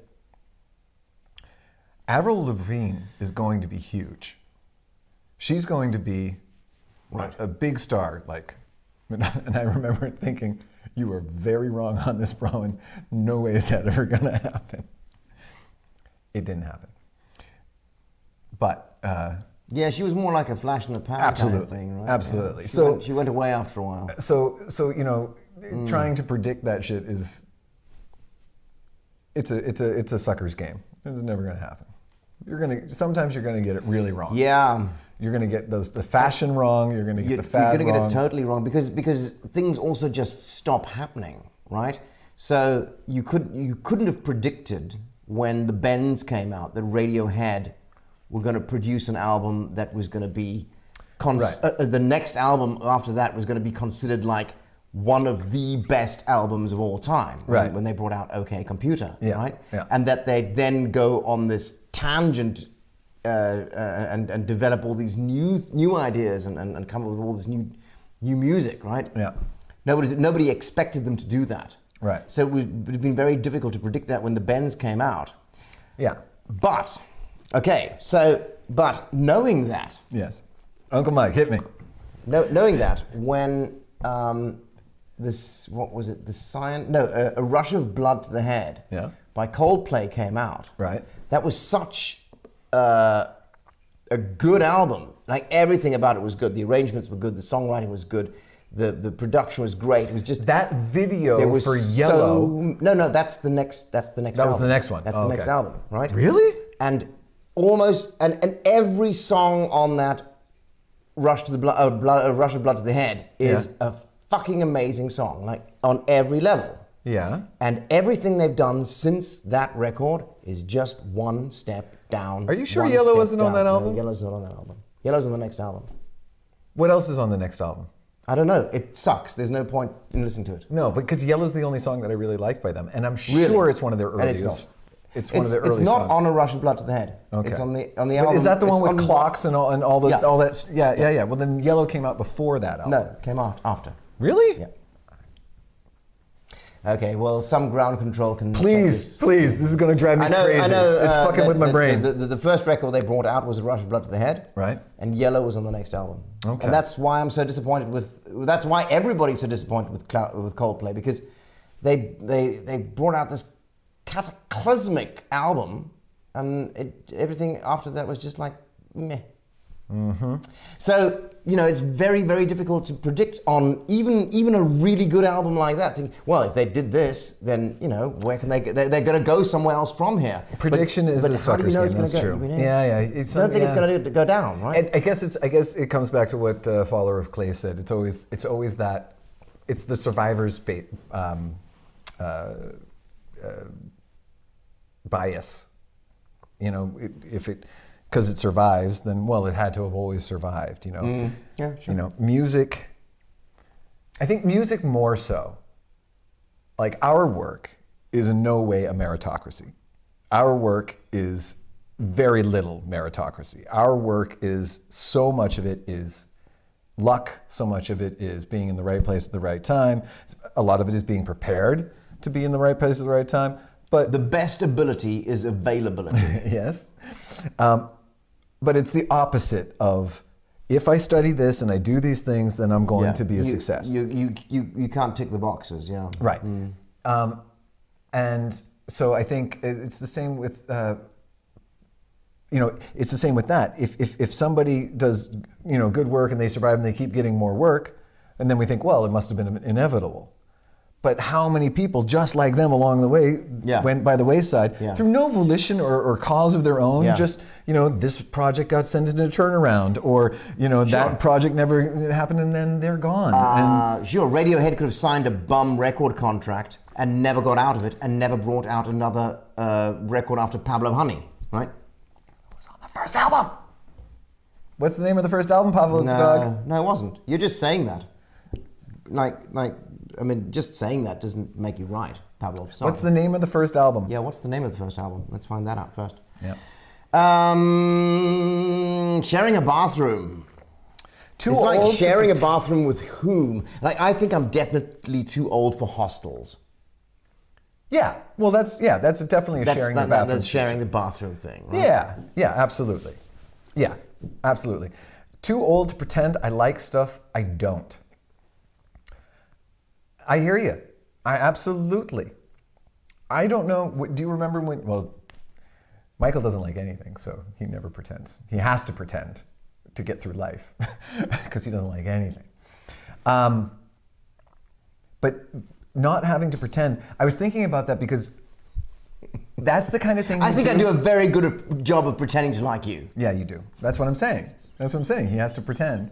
Avril Lavigne is going to be huge. She's going to be a big star, like. And I remember thinking, you were very wrong on this, Bronwyn. No way is that ever going to happen. It didn't happen. But yeah, she was more like a flash in the pan kind of thing, right? Absolutely. Yeah. She went away after a while. So you know, trying to predict that shit is it's a sucker's game. It's never going to happen. Sometimes you're going to get it really wrong. Yeah. You're going to get the fashion wrong. You're going to get the fad wrong. You're going to get it totally wrong because things also just stop happening, right? So you couldn't have predicted when the Bends came out that Radiohead were going to produce an album that was going to be the next album after that was going to be considered like one of the best albums of all time, right? When they brought out OK Computer, right? Yeah. And that they then go on this tangent. And develop all these new ideas and come up with all this new music, right? Yeah. Nobody expected them to do that. Right. So it would have been very difficult to predict that when the Bends came out. Yeah. But knowing that. Yes. Uncle Mike, hit me. Knowing that when this, what was it? A Rush of Blood to the Head. Yeah. By Coldplay came out. Right. That was such a good album. Like everything about it was good. The arrangements were good. The songwriting was good. The production was great. It was just that video for Yellow. No, that's the next. That was the next one. That's the next album, right? Really? And almost and every song on that Rush of Blood to the Head is a fucking amazing song. Like on every level. Yeah. And everything they've done since that record is just one step down. Are you sure Yellow wasn't on that album? No, Yellow's not on that album. Yellow's on the next album. What else is on the next album? I don't know. It sucks. There's no point in listening to it. No, because Yellow's the only song that I really like by them. And I'm sure it's one of their earliest. It's one of their early songs. It's not on A Rush of Blood to the Head. Okay. It's on the album. But is that the one with clocks and all that? Yeah. Well, then Yellow came out before that album. No, it came out after. Really? Yeah. Okay, well, some ground control can... Please, this is going to drive me crazy. I know. It's fucking with my brain. The first record they brought out was A Rush of Blood to the Head. Right. And Yellow was on the next album. Okay. And that's why I'm so disappointed with... That's why everybody's so disappointed with Coldplay, because they brought out this cataclysmic album, and everything after that was just like, meh. Mm-hmm. So, it's very, very difficult to predict on even a really good album like that. Think, well, if they did this, then, where can they go? They're going to go somewhere else from here. Prediction is a sucker's game, that's true. Yeah. I don't think it's going to go down, right? I guess it comes back to what Faller of Clay said. It's always that, it's the survivor's bias. Because it survives, then, it had to have always survived, Yeah, sure. Music, I think music more so. Like, our work is in no way a meritocracy. Our work is very little meritocracy. Our work is, so much of it is luck. So much of it is being in the right place at the right time. A lot of it is being prepared to be in the right place at the right time. But The best ability is availability. yes. But it's the opposite of, if I study this and I do these things, then I'm going to be a success. You can't tick the boxes, yeah. Right. And so I think it's the same with, it's the same with that. If somebody does, good work and they survive and they keep getting more work, and then we think, well, it must have been inevitable. But how many people just like them along the way went by the wayside through no volition or cause of their own? Just, this project got sent into a turnaround, or, that project never happened and then they're gone. Sure, Radiohead could have signed a bum record contract and never got out of it and never brought out another record after Pablo Honey, right? It was on the first album. What's the name of the first album, Pavlov's Dog? No, it wasn't. You're just saying that. Just saying that doesn't make you right, Pablo. Sorry. What's the name of the first album? Yeah, what's the name of the first album? Let's find that out first. Yeah. Sharing a bathroom. Too it's old like sharing a to bathroom with whom? I think I'm definitely too old for hostels. Yeah. Well, that's definitely sharing the bathroom. That's sharing the bathroom thing, right? Yeah, absolutely. Yeah, absolutely. Too old to pretend I like stuff I don't. I hear you. Absolutely. I don't know. Do you remember when? Well, Michael doesn't like anything, so he never pretends. He has to pretend to get through life because he doesn't like anything. But not having to pretend. I was thinking about that because that's the kind of thing. I think I do a very good job of pretending to like you. Yeah, you do. That's what I'm saying. He has to pretend.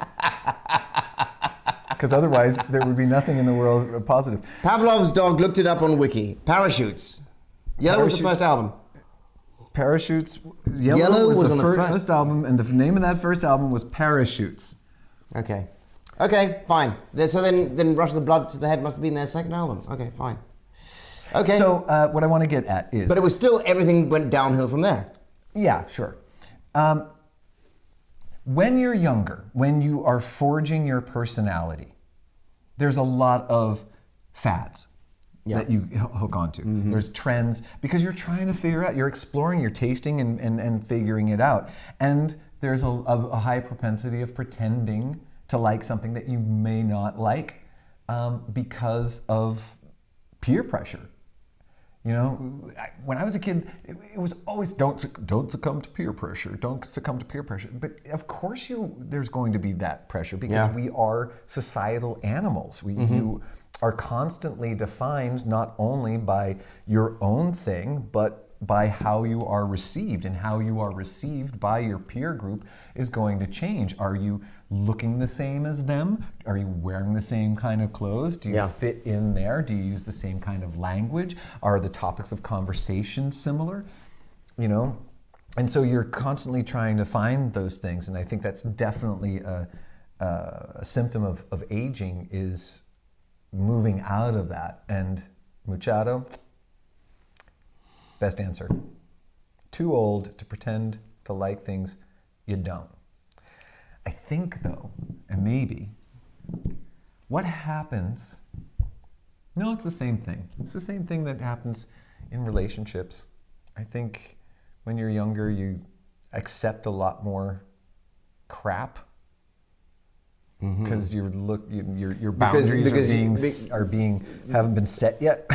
Because otherwise, there would be nothing in the world positive. Pavlov's Dog looked it up on Wiki. Parachutes. Yellow was the first album. Parachutes. Yellow was the first album, and the name of that first album was Parachutes. Okay, fine. So then Rush of the Blood to the Head must have been their second album. Okay, fine. Okay. So what I want to get at is... But it was still, everything went downhill from there. Yeah, sure. When you're younger, when you are forging your personality, there's a lot of fads that you hook onto. Mm-hmm. There's trends, because you're trying to figure out, you're exploring, you're tasting and figuring it out. And there's a high propensity of pretending to like something that you may not like because of peer pressure. When I was a kid, it was always don't succumb to peer pressure. Don't succumb to peer pressure. But of course, there's going to be that pressure because we are societal animals. You are constantly defined not only by your own thing, but by how you are received, and how you are received by your peer group is going to change. Are you looking the same as them? Are you wearing the same kind of clothes? Do you fit in there? Do you use the same kind of language? Are the topics of conversation similar? And so you're constantly trying to find those things, and I think that's definitely a symptom of aging, is moving out of that. And Machado, best answer. Too old to pretend to like things you don't. I think, though, and maybe, what happens... No, it's the same thing. It's the same thing that happens in relationships. I think when you're younger, you accept a lot more crap because your boundaries haven't been set yet.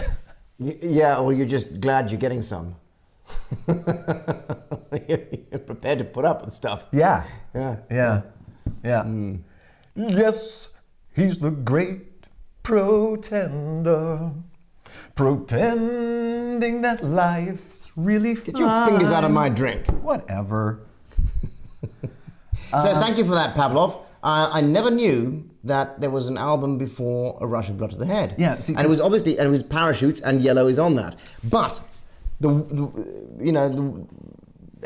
Yeah, or you're just glad you're getting some. You're prepared to put up with stuff. Yeah. Yes, he's the great pretender, pretending that life's really fine. Get your fingers out of my drink. Whatever. So thank you for that, Pavlov. I never knew that there was an album before A Rush of Blood to the Head. Yeah, and it was Parachutes, and Yellow is on that. But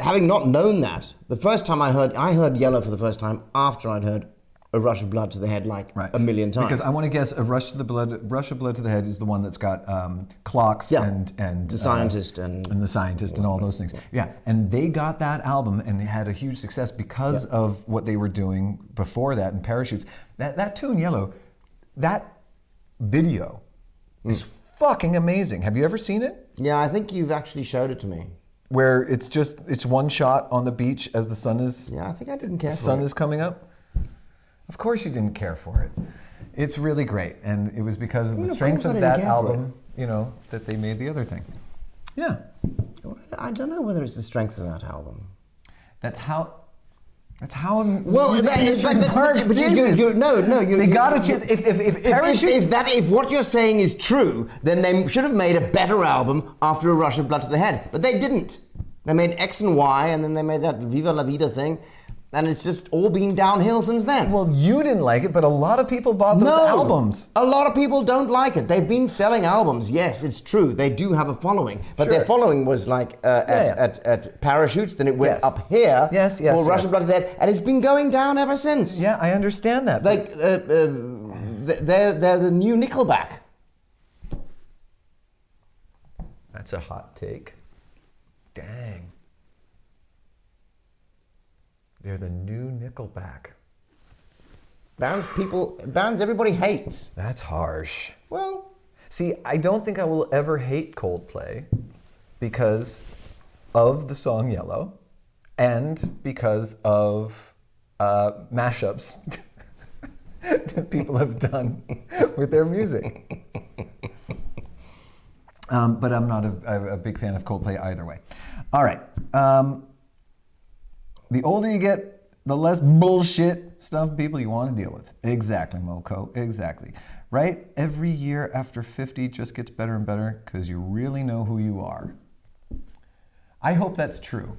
having not known that, the first time I heard Yellow for the first time after I'd heard A Rush of Blood to the Head like Right. a million times. Because I want to guess a Rush of Blood to the Head is the one that's got clocks and The Scientist and the Scientist and all those things. Yeah, and they got that album and it had a huge success because of what they were doing before that in Parachutes. That tune Yellow, that video is fucking amazing. Have you ever seen it? Yeah, I think you've actually showed it to me. Where it's one shot on the beach as the sun is Yeah, I think I didn't care for sun it. is coming up. Of course you didn't care for it. It's really great, and it was because of the strength course I of didn't that care for album, that they made the other thing. Yeah, I don't know whether it's the strength of that album. that's how. Well, music that is industry works. Jesus. They got a chance. If what you're saying is true, then they should have made a better album after A Rush of Blood to the Head. But they didn't. They made X and Y, and then they made that Viva La Vida thing, and it's just all been downhill since then. Well, you didn't like it, but a lot of people bought those albums. A lot of people don't like it. They've been selling albums. Yes, it's true. They do have a following, but their following was like at Parachutes. Then it went up here for Rush of Blood to the Head, and it's been going down ever since. Yeah, I understand that. Like they're the new Nickelback. That's a hot take. Dang. They're the new Nickelback. Bands everybody hates. That's harsh. Well, see, I don't think I will ever hate Coldplay because of the song Yellow and because of mashups that people have done with their music. But I'm not a big fan of Coldplay either way. All right. The older you get, the less bullshit stuff people you want to deal with. Exactly, Moko. Exactly. Right? Every year after 50 just gets better and better because you really know who you are. I hope that's true.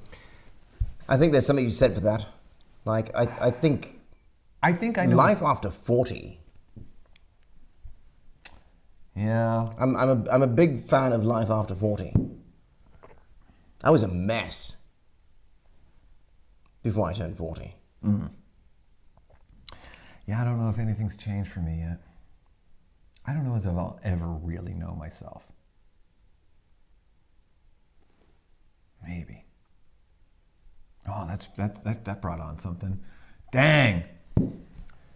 I think there's something you said for that. Like, I think I know. Life after 40. Yeah. I'm a big fan of Life After 40. I was a mess before I turned 40. Mm. Yeah, I don't know if anything's changed for me yet. I don't know as if I'll ever really know myself. Maybe. Oh, that brought on something. Dang.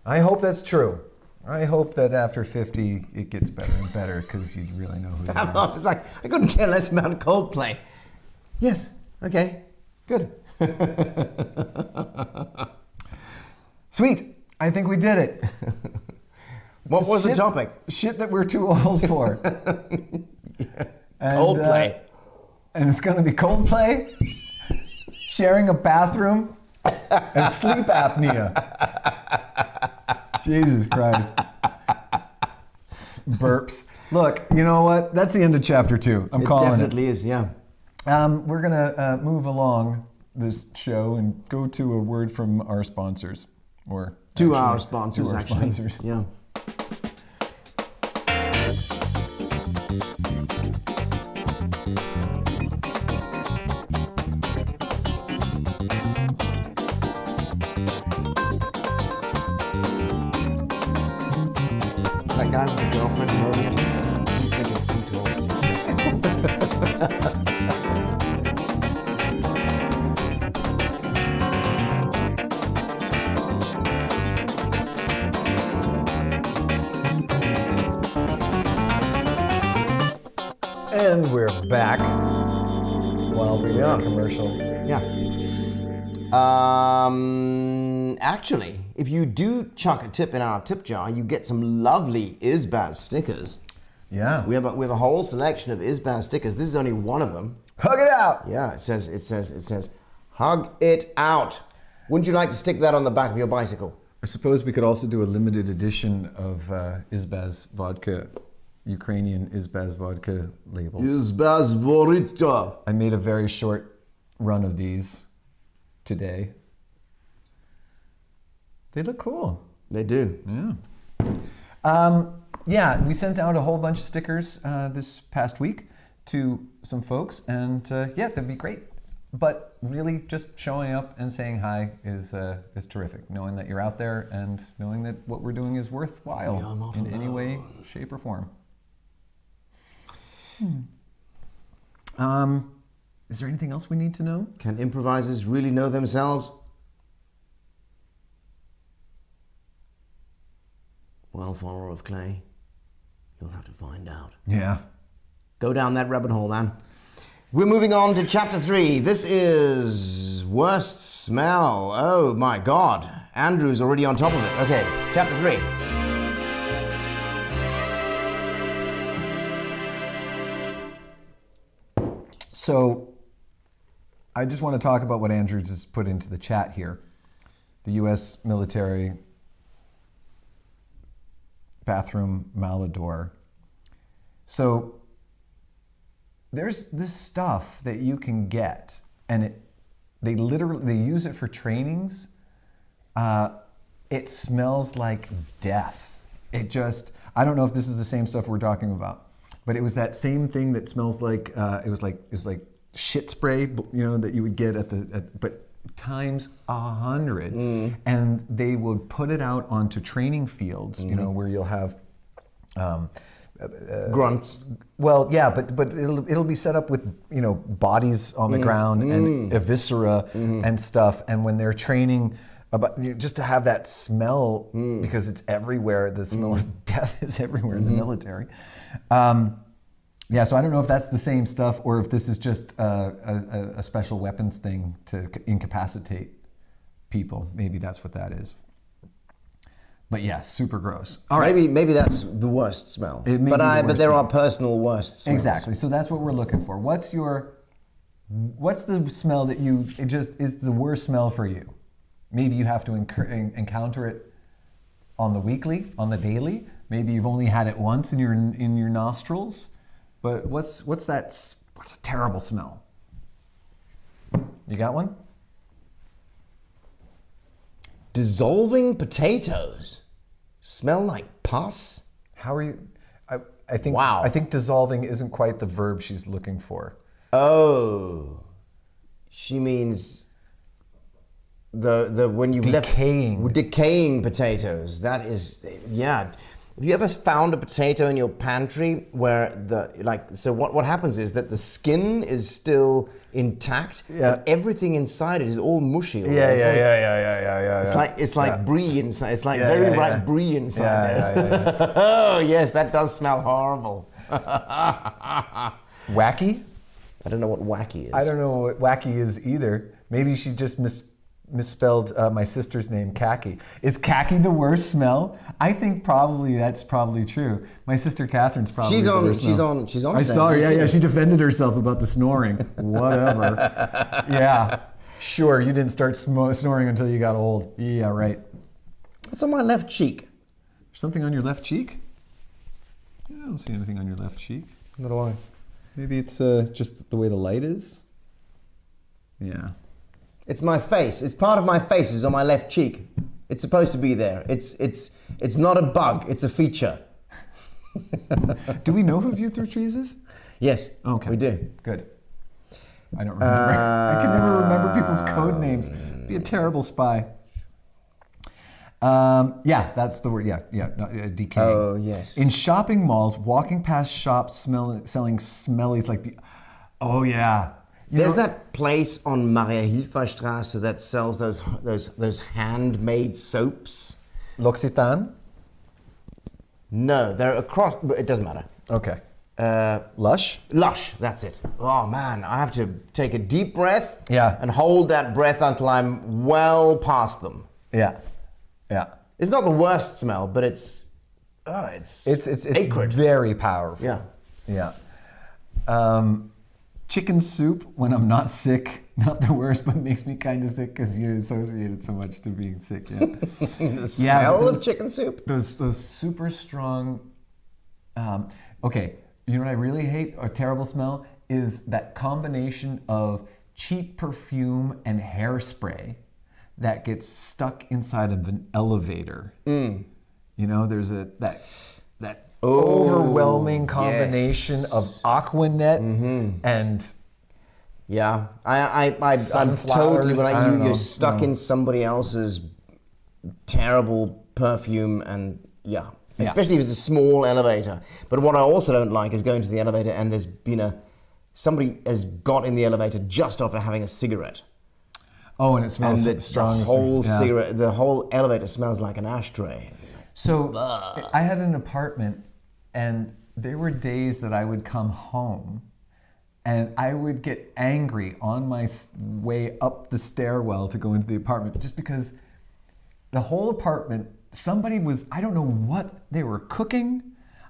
I hope that's true. I hope that after 50 it gets better and better because you really know who you are. I was like, I couldn't care less about Coldplay. Yes. Okay. Good. Sweet. I think we did it. What was the topic? Shit that we're too old for. Coldplay. And it's going to be Coldplay, sharing a bathroom, and sleep apnea. Jesus Christ. Burps. Look, you know what? That's the end of chapter 2. I'm calling it. It definitely is, yeah. We're going to move along this show and go to a word from our sponsors. Or to our sponsors, actually. Sponsors. Yeah. That guy with a girlfriend in Romeo, he's thinking, I'm too old. And we're back while we are commercial. Yeah. Actually, if you do chuck a tip in our tip jar, you get some lovely Isbaz stickers. Yeah. We have a whole selection of Isbaz stickers. This is only one of them. Hug it out. Yeah, it says, hug it out. Wouldn't you like to stick that on the back of your bicycle? I suppose we could also do a limited edition of Isbaz vodka, Ukrainian Isbaz vodka labels. Isbaz vodka. I made a very short run of these today. They look cool. They do. Yeah. Yeah, we sent out a whole bunch of stickers this past week to some folks, and yeah, that'd be great. but really just showing up and saying hi is terrific. Knowing that you're out there and knowing that what we're doing is worthwhile in any way, shape, or form. Is there anything else we need to know? Can improvisers really know themselves? Well, follower of clay, you'll have to find out. Yeah. Go down that rabbit hole, man. We're moving on to chapter 3. This is worst smell. Oh my God. Andrew's already on top of it. Okay, chapter 3. So, I just want to talk about what Andrew just put into the chat here. The U.S. military bathroom malodor. So, there's this stuff that you can get, and they use it for trainings. It smells like death. I don't know if this is the same stuff we're talking about, but it was that same thing that smells like it was like shit spray, that you would get but times 100, and they would put it out onto training fields, where you'll have grunts. Well, yeah, but it'll be set up with bodies on the ground and eviscera and stuff, and when they're training just to have that smell because it's everywhere. The smell of death is everywhere in the military. Yeah, so I don't know if that's the same stuff or if this is just a special weapons thing to incapacitate people. Maybe that's what that is. But yeah, super gross. All right. Maybe that's the worst smell. But there are personal worst smells. Exactly. So that's what we're looking for. What's the smell that is the worst smell for you? Maybe you have to encounter it on the weekly, on the daily. Maybe you've only had it once in your nostrils. But what's a terrible smell? You got one? Dissolving potatoes smell like pus. How are you? I think. Wow. I think dissolving isn't quite the verb she's looking for. Oh, she means the when you've decaying potatoes. That is, yeah. Have you ever found a potato in your pantry where what happens is that the skin is still intact, but everything inside it is all mushy. Yeah. It's like brie inside. It's like very ripe brie inside there. Oh yes, that does smell horrible. Wacky? I don't know what wacky is. I don't know what wacky is either. Maybe she just misspelled my sister's name, Khaki. Is khaki the worst smell? I think that's probably true. My sister Catherine's probably the worst smell. She's on. I saw her. Yeah. She defended herself about the snoring. Whatever. Yeah. Sure. You didn't start snoring until you got old. Yeah. Right. What's on my left cheek? Something on your left cheek? Yeah, I don't see anything on your left cheek. What do I? Maybe it's just the way the light is. Yeah. It's my face. It's part of my face. It's on my left cheek. It's supposed to be there. It's not a bug. It's a feature. Do we know who View Through Trees is? Yes. Okay. We do. Good. I don't remember. I can never remember people's code names. Be a terrible spy. Yeah, that's the word. Yeah. Decaying. Oh, yes. In shopping malls, walking past shops selling smellies like. Oh yeah. There's that place on Maria-Hilfer-Straße that sells those handmade soaps. L'Occitane? No, they're across, but it doesn't matter. Okay. Lush? Lush, that's it. Oh man, I have to take a deep breath and hold that breath until I'm well past them. Yeah. It's not the worst smell, but it's acrid. Very powerful. Yeah. Chicken soup when I'm not sick, not the worst, but makes me kind of sick because you associate it so much to being sick. Yeah. The smell of chicken soup? Those super strong. Okay, you know what I really hate, a terrible smell, is that combination of cheap perfume and hairspray that gets stuck inside of an elevator. You know, there's that overwhelming combination of Aquanet and Yeah, I'm Sunflowers, totally. I don't know. You're stuck No. in somebody else's terrible perfume, and yeah, especially if it's a small elevator. But what I also don't like is going to the elevator and there's been somebody has got in the elevator just after having a cigarette, Oh, and it smells strong. the whole elevator smells like an ashtray. So I had an apartment, and there were days that I would come home and I would get angry on my way up the stairwell to go into the apartment just because the whole apartment, I don't know what they were cooking,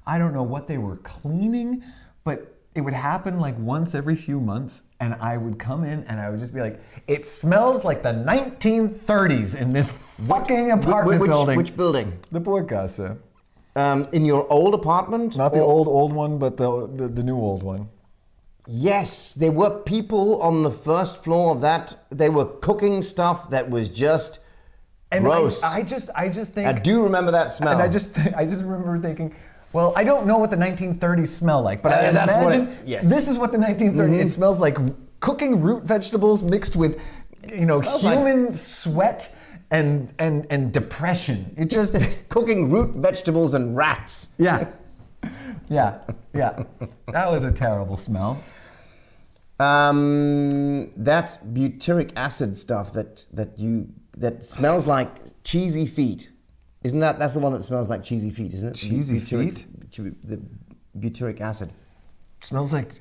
I don't know what they were cleaning, but it would happen like once every few months, and I would come in and I would just be like, it smells like the 1930s in this fucking apartment building. Which building? The Burggasse. In your old apartment? Not the old one, but the new old one. Yes, there were people on the first floor of that. They were cooking stuff that was just gross. I just think. I do remember that smell. And I just remember thinking, well, I don't know what the 1930s smell like, but I that's imagine yes. this is what the 1930s. It smells like cooking root vegetables mixed with, human sweat and depression. It's cooking root vegetables and rats. Yeah. That was a terrible smell. That butyric acid stuff that smells like cheesy feet. Isn't that's the one that smells like cheesy feet, isn't it? Cheesy feet? The butyric acid. Smells like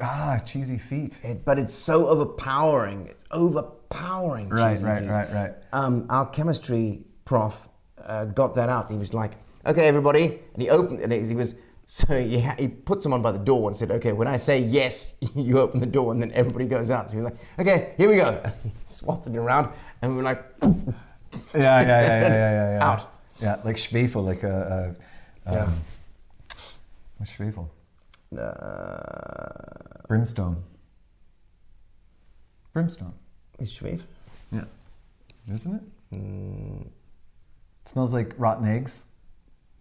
cheesy feet. But it's so overpowering. It's overpowering. Right. Our chemistry prof got that out. He was like, "Okay, everybody," and he opened, and he was. So he put someone by the door and said, "Okay, when I say yes, you open the door," and then everybody goes out. So he was like, "Okay, here we go." And he swatted it around, and we were like, Yeah. out. Yeah, like Schwefel, like what's Schwefel? Brimstone. Is Schwefel? Yeah, isn't it? It smells like rotten eggs.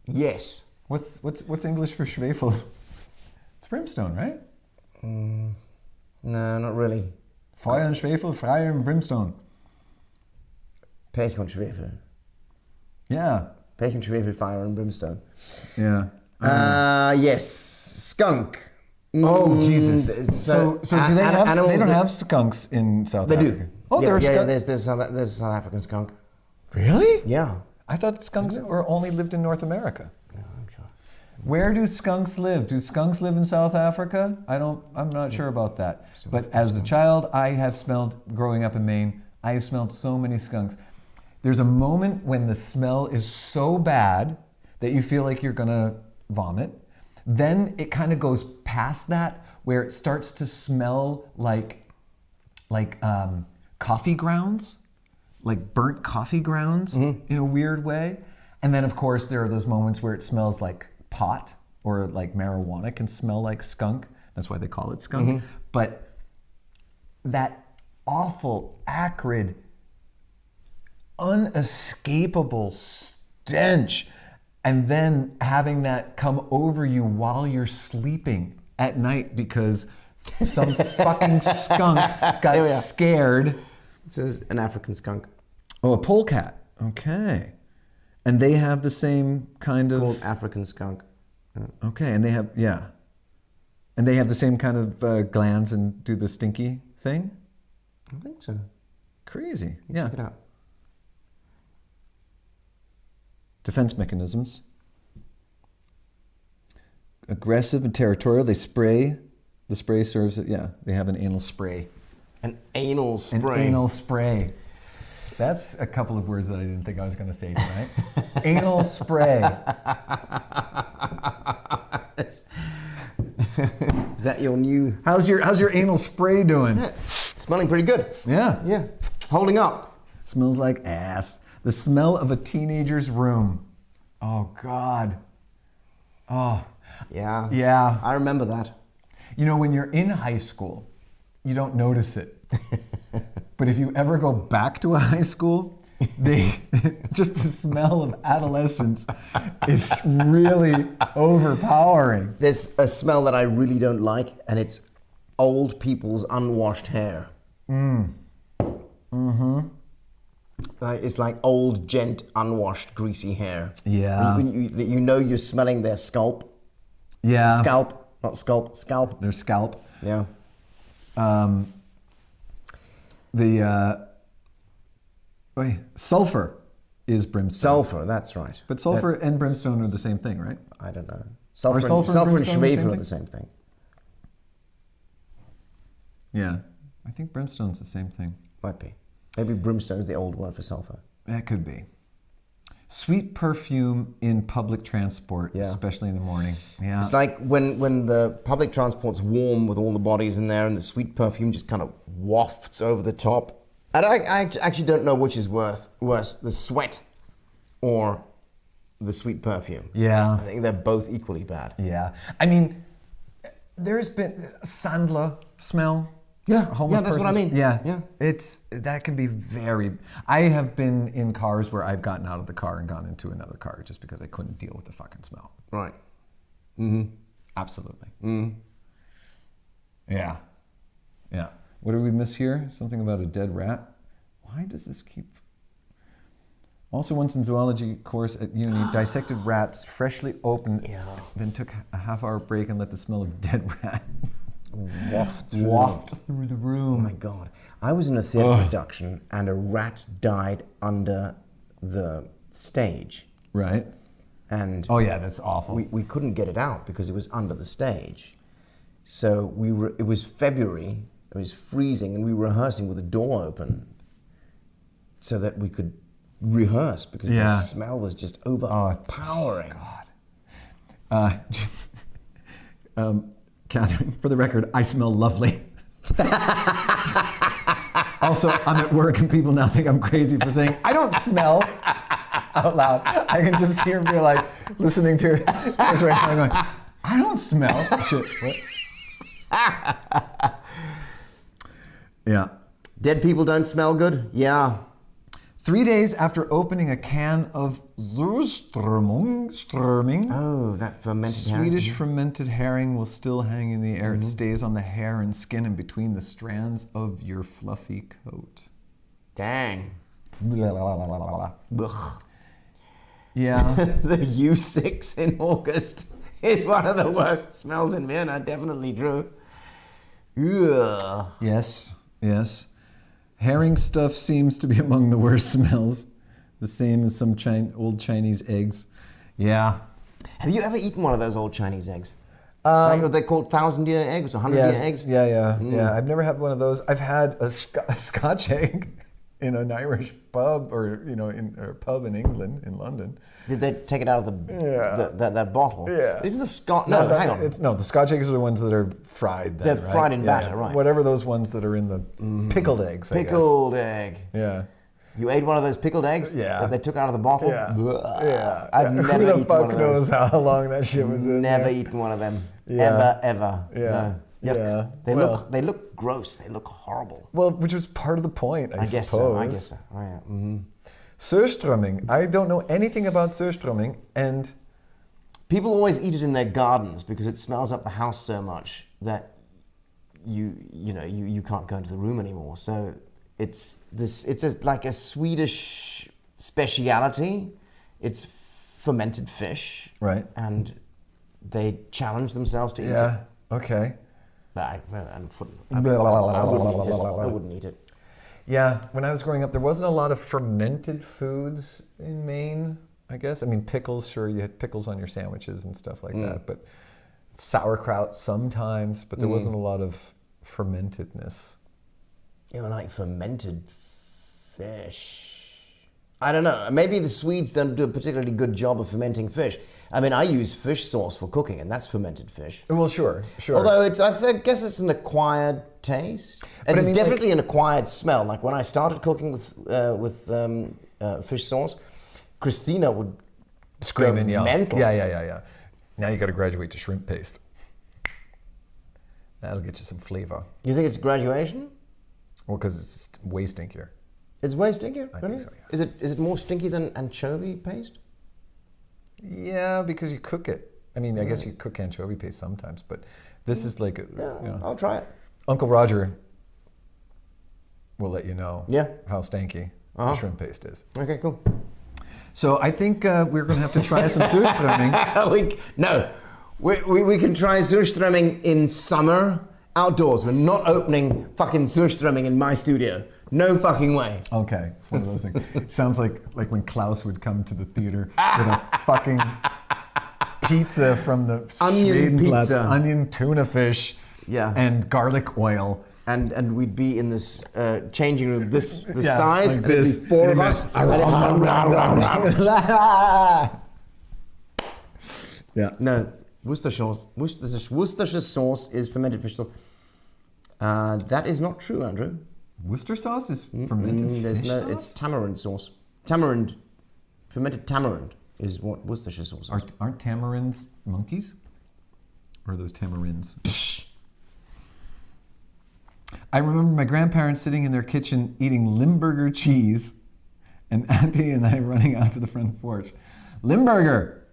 Yes. What's English for Schwefel? It's brimstone, right? No, not really. Feuer und Schwefel, Feuer und Brimstone. Pech und Schwefel. Yeah. Pech und Schwefel, fire and brimstone. Yeah. Yes. Skunk. Oh, Jesus. So do they have? They don't that- have skunks in South They Africa. do. Oh, yeah, there are skunks. there's a South African skunk. Really? Yeah. I thought skunks were only lived in North America. No, I'm sure. Where do skunks live? Do skunks live in South Africa? I'm not sure about that. But as a child, I have smelled, growing up in Maine, I have smelled so many skunks. There's a moment when the smell is so bad that you feel like you're gonna vomit. Then it kind of goes past that, where it starts to smell like coffee grounds, like burnt coffee grounds in a weird way. And then of course there are those moments where it smells like pot, or like marijuana can smell like skunk. That's why they call it skunk. But that awful, acrid, unescapable stench, and then having that come over you while you're sleeping at night because some fucking skunk got scared. This is an African skunk. Oh, a polecat. Okay. And they have the same kind of... Called African skunk. Okay, and they have, And they have the same kind of glands and do the stinky thing? I think so. Crazy. Check it out. Defense mechanisms. Aggressive and territorial. They spray. The spray serves it. Yeah, they have an anal spray. An anal spray. An anal spray. That's a couple of words that I didn't think I was going to say tonight. Anal spray. Is that your new? How's your anal spray doing? Yeah, smelling pretty good. Yeah. Yeah. Holding up. Smells like ass. The smell of a teenager's room. Oh, God. Oh. Yeah. Yeah. I remember that. You know, when you're in high school, you don't notice it. But if you ever go back to a high school, just the smell of adolescence is really overpowering. There's a smell that I really don't like, and it's old people's unwashed hair. It's like old gent, unwashed, greasy hair. Yeah. You know you're smelling their scalp. Yeah. Scalp, not scalp. Scalp. Their scalp. Yeah. Sulfur is brimstone. Sulfur, that's right. But sulfur and brimstone are the same thing, right? I don't know. Sulfur and Sulfur and brimstone the same Schwefel are thing? the same thing. Yeah. I think brimstone's the same thing. Might be. Maybe brimstone is the old word for sulfur. That could be. Sweet perfume in public transport, Yeah. especially in the morning. Yeah. It's like when the public transport's warm with all the bodies in there and the sweet perfume just kind of wafts over the top. And I actually don't know which is worse, the sweat or the sweet perfume. Yeah. I think they're both equally bad. Yeah. I mean, there's been Sandler smell. Yeah, A homeless that's what I person's- mean. Yeah. Yeah. That can be very. I have been in cars where I've gotten out of the car and gone into another car just because I couldn't deal with the fucking smell. Right. Absolutely. Yeah. Yeah. What did we miss here? Something about a dead rat. Why does this keep... Also once in zoology course at uni, dissected rats freshly opened, then took a half-hour break and let the smell of dead rat waft through the room. Oh my God. I was in a theatre production and a rat died under the stage. Right. And Oh yeah, that's awful. we couldn't get it out because it was under the stage. So it was February, it was freezing, and we were rehearsing with the door open so that we could rehearse because the smell was just overpowering. Catherine, for the record, I smell lovely. Also, I'm at work and people now think I'm crazy for saying I don't smell out loud. I can just hear me like listening to us right now going, I don't smell. Shit, what? Yeah. Dead people don't smell good? Yeah. 3 days after opening a can of Surströmming, Oh, that fermented Swedish herring. fermented herring will still hang in the air. It stays on the hair and skin and between the strands of your fluffy coat. Dang. Ugh. Yeah. The U6 in August is one of the worst smells in Vienna, definitely true. Ugh. Yes. Yes. Herring stuff seems to be among the worst smells. The same as some old Chinese eggs. Yeah. Have you ever eaten one of those old Chinese eggs? Like, are they called 1,000-year eggs or 100-year eggs? Yeah. I've never had one of those. I've had a Scotch egg in an Irish pub, or in a pub in England, in London. Did they take it out of that bottle? Yeah. Isn't a Scotch? No, hang on. The Scotch eggs are the ones that are fried. Then, They're right? fried in batter, right. Whatever those ones that are in the pickled eggs. Pickled egg. Yeah. You ate one of those pickled eggs that they took out of the bottle? Yeah. Ugh. I've never Who the eaten fuck one of those. knows how long that shit was in Never there? eaten one of them. Yeah. Ever. Yeah. No. Yuck. Yeah. They look gross. They look horrible. Well, which was part of the point, I guess suppose. so. Oh, yeah. Mm-hmm. Surströmming. I don't know anything about surströmming, and People always eat it in their gardens because it smells up the house so much that you can't go into the room anymore. So it's like a Swedish speciality. It's fermented fish, right? And they challenge themselves to eat it. Yeah. Okay. But I wouldn't eat it. Yeah, when I was growing up, there wasn't a lot of fermented foods in Maine, I guess. I mean, pickles, sure, you had pickles on your sandwiches and stuff like that, but sauerkraut sometimes, but there wasn't a lot of fermentedness. Like fermented fish. I don't know. Maybe the Swedes don't do a particularly good job of fermenting fish. I mean, I use fish sauce for cooking, and that's fermented fish. Well, sure. Although I guess it's an acquired taste. And it's definitely an acquired smell. Like when I started cooking with fish sauce, Christina would Scream and yell. mental. Yeah. Now you got to graduate to shrimp paste. That'll get you some flavor. You think it's graduation? Well, because it's way stinkier. It's way stinkier? I Really? think so, yeah. Is it more stinky than anchovy paste? Yeah, because you cook it. I mean, I guess you cook anchovy paste sometimes, but this is like, I'll try it. Uncle Roger we'll let you know Yeah. how stanky the shrimp paste is. Okay, cool. So I think we're going to have to try some surströmming. We can try surströmming in summer outdoors. We're not opening fucking surströmming in my studio. No fucking way. Okay, it's one of those things. Sounds like when Klaus would come to the theater with a fucking pizza from the Onion pizza. onion tuna fish, and garlic oil. And we'd be in this changing room, this Yeah, size, like and there'd this. be four of us. Yeah. No, Worcestershire sauce is fermented fish sauce. That is not true, Andrew. Worcester sauce is fermented fish sauce? It's tamarind sauce. Fermented tamarind is what Worcestershire sauce is. Aren't tamarinds monkeys? Or are those tamarins? I remember my grandparents sitting in their kitchen eating Limburger cheese, and Auntie and I running out to the front porch. Limburger!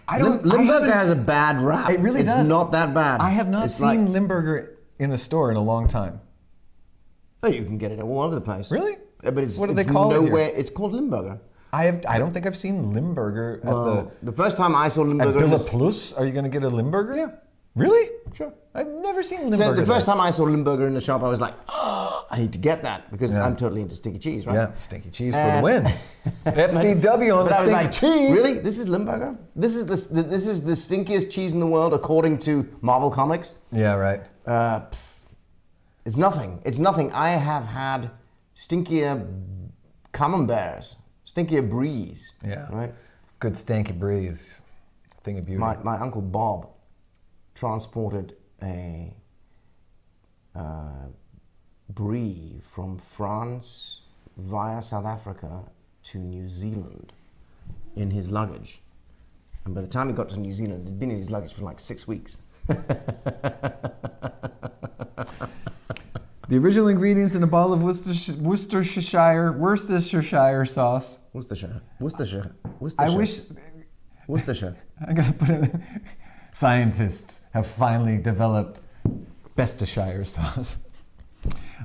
Limburger has a bad rap. It really does. It's not that bad. I have not seen Limburger in a store in a long time. Oh, you can get it all over the place. Really? But it's What do they call it here? It's called Limburger. I don't think I've seen Limburger at the first time I saw at Limburger... Billa Plus. Are you going to get a Limburger? Yeah. Really? Sure. I've never seen Limburger. So the first there. time I saw Limburger in the shop, I was like, oh, I need to get that because I'm totally into stinky cheese, right? Yeah, stinky cheese for the win. FTW on But the I was stinky like, cheese. really? This is Limburger? This is the stinkiest cheese in the world according to Marvel Comics? Yeah, right. It's nothing. It's nothing. I have had stinkier camemberts, stinkier bries. Yeah. Right? Good stanky breeze. Thing of beauty. My uncle Bob transported a brie from France via South Africa to New Zealand in his luggage. And by the time he got to New Zealand, it had been in his luggage for like 6 weeks. The original ingredients in a bottle of Worcestershire sauce. Worcestershire. I wish... Worcestershire. I'm going to put it... Scientists have finally developed Worcestershire sauce.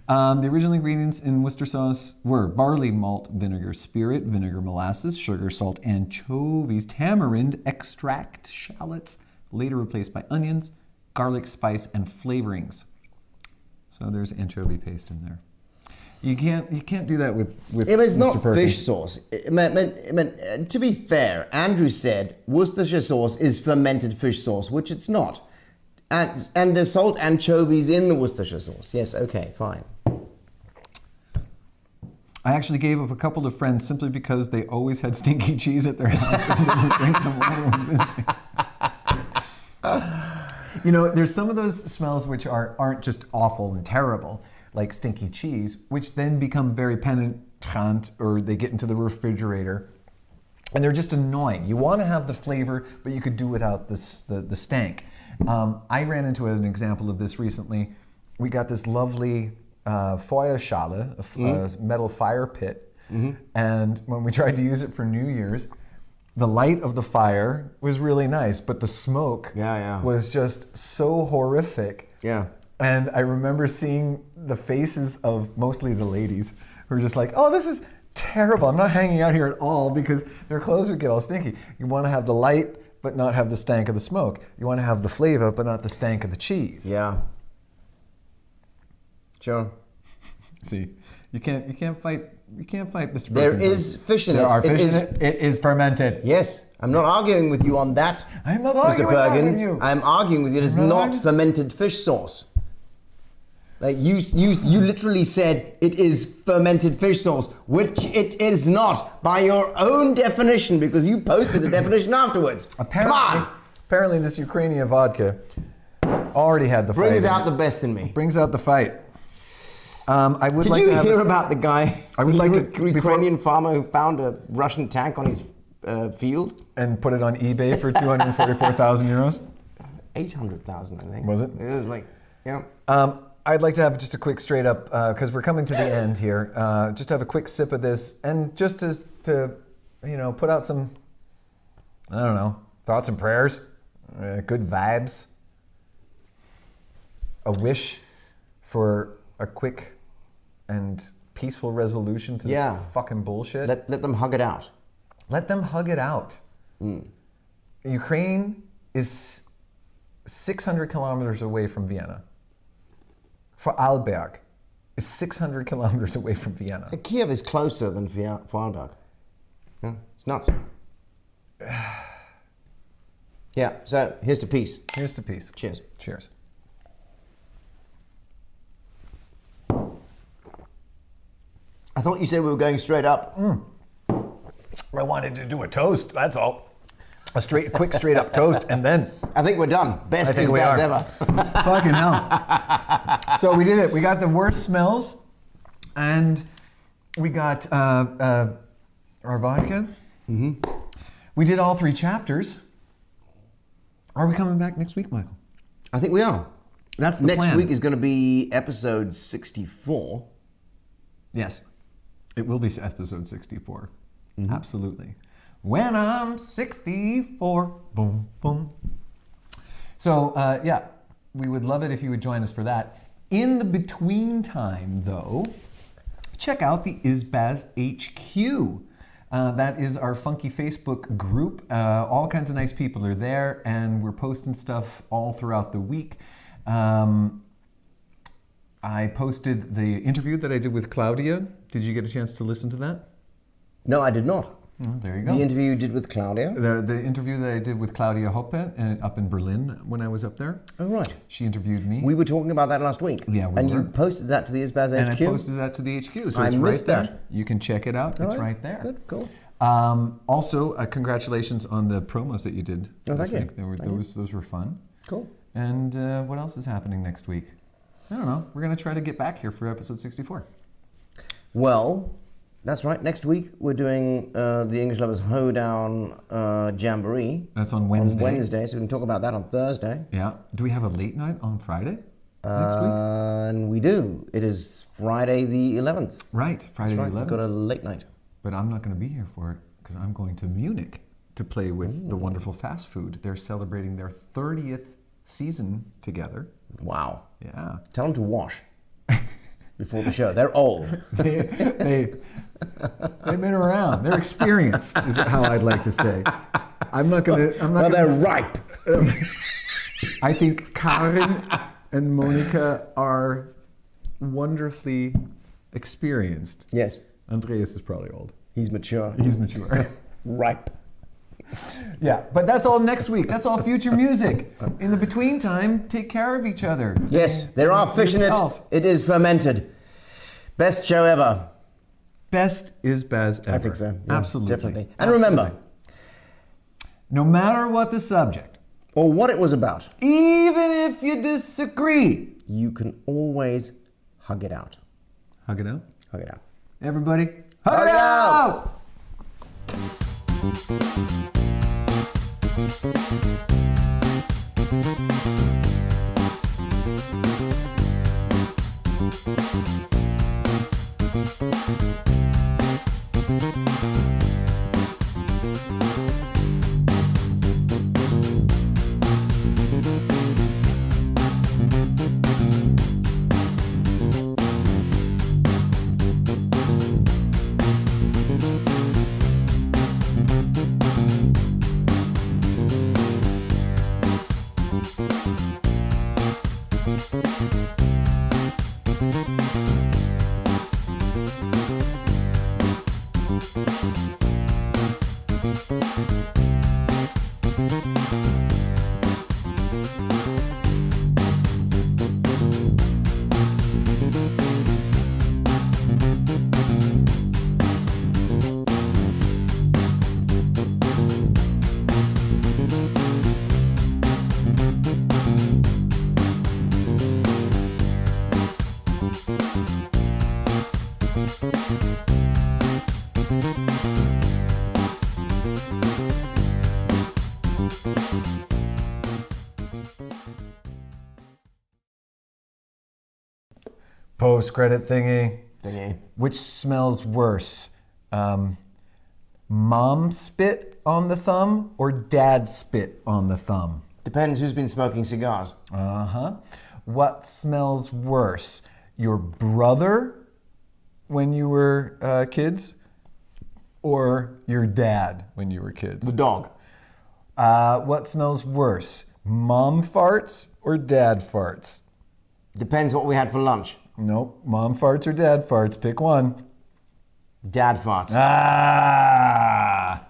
The original ingredients in Worcester sauce were barley malt vinegar, spirit, vinegar, molasses, sugar, salt, anchovies, tamarind, extract, shallots, later replaced by onions, garlic, spice, and flavorings. So there's anchovy paste in there. You can't do that with Yeah, but it's Mr. not Perkins. fish sauce. To be fair, Andrew said Worcestershire sauce is fermented fish sauce, which it's not. And there's salt anchovies in the Worcestershire sauce. Yes, okay, fine. I actually gave up a couple of friends simply because they always had stinky cheese at their house and they would drink some water when visiting. You know, there's some of those smells which aren't just awful and terrible, like stinky cheese, which then become very penetrant or they get into the refrigerator and they're just annoying. You want to have the flavor, but you could do without the stank. I ran into an example of this recently. We got this lovely Feuerschale, a metal fire pit, and when we tried to use it for New Year's, the light of the fire was really nice, but the smoke was just so horrific. Yeah. And I remember seeing the faces of mostly the ladies who were just like, oh, this is terrible. I'm not hanging out here at all because their clothes would get all stinky. You want to have the light, but not have the stank of the smoke. You want to have the flavor, but not the stank of the cheese. Yeah. Sure. See, you can't fight Mr. Perkins. There is fish in it. There are fish is, in it. It is fermented. Yes. I'm not arguing with you on that. I'm not Mr. arguing Perkins. with you. I'm arguing with you. It is not fermented fish sauce. Like you literally said it is fermented fish sauce, which it is not by your own definition because you posted the definition afterwards. Apparently, Come on! Apparently this Ukrainian vodka already had the Brings fight. out the best in me. Brings out the fight. I would Did like you to have hear about the guy, I would like to Ukrainian farmer who found a Russian tank on his field? and put it on eBay for 244,000 euros. 800,000, I think. Was it? It was like, yeah. I'd like to have just a quick straight up, because we're coming to the end here, just have a quick sip of this and just to put out some, I don't know, thoughts and prayers, good vibes, a wish for a quick and peaceful resolution to Yeah. this fucking bullshit. Let them hug it out. Let them hug it out. Ukraine is 600 kilometers away from Vienna. Vorarlberg is 600 kilometers away from Vienna. Kiev is closer than Vorarlberg. Yeah, it's nuts. Yeah, so here's to peace. Here's to peace. Cheers. Cheers. I thought you said we were going straight up. I wanted to do a toast, that's all. A quick straight up toast, and then... I think we're done. Best think is we best are. ever. Fucking hell. So we did it. We got the worst smells, and we got our vodka. We did all 3 chapters. Are we coming back next week, Michael? I think we are. That's the Next plan. week is going to be episode 64. Yes. It will be episode 64. Absolutely. When I'm 64. Boom, boom. So, yeah, we would love it if you would join us for that. In the between time, though, check out the ISBAZ HQ. That is our funky Facebook group. All kinds of nice people are there, and we're posting stuff all throughout the week. I posted the interview that I did with Claudia. Did you get a chance to listen to that? No, I did not. There you go. The interview you did with Claudia. The interview that I did with Claudia Hoppe up in Berlin when I was up there. Oh, right. She interviewed me. We were talking about that last week. Yeah, we And were. you posted that to the ISBAZ and HQ? I posted that to the HQ. So I it's missed right that. there. You can check it out. It's right there. Good, cool. Also, congratulations on the promos that you did. Oh, this thank you. week. Those were fun. Cool. And what else is happening next week? I don't know. We're going to try to get back here for episode 64. Well, that's right. Next week we're doing the English Lovers Hoedown Jamboree. That's on Wednesday. On Wednesday, so we can talk about that on Thursday. Yeah. Do we have a late night on Friday next week? And we do. It is Friday the 11th. Right. Friday That's right. the 11th. We've got a late night. But I'm not going to be here for it because I'm going to Munich to play with the wonderful fast food. They're celebrating their 30th season together. Wow. Yeah. Tell them to wash before the show. They're old. They've been around. They're experienced, is how I'd like to say. Well, they're ripe. I think Karin and Monica are wonderfully experienced. Yes. Andreas is probably old. He's mature. He's mature. Ripe. Yeah, but that's all next week. That's all future music. In the between time, take care of each other. Yes, there are fish in it. Yourself. It is fermented. Best show ever. Best is Baz ever. I think so. Yeah, Absolutely. Definitely. And remember, no matter what the subject, or what it was about, even if you disagree, you can always hug it out. hug it out. Hug it out. Everybody, Hug it out! Post-credit thingy. Thingy. Which smells worse? Mom spit on the thumb or dad spit on the thumb? Depends who's been smoking cigars. Uh-huh. What smells worse? Your brother when you were kids, or your dad when you were kids? The dog. What smells worse, mom farts or dad farts? Depends what we had for lunch. Nope, mom farts or dad farts. Pick one. Dad farts. Ah.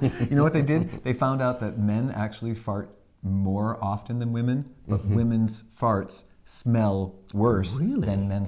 You know what they did? They found out that men actually fart more often than women, but women's farts smell worse than men's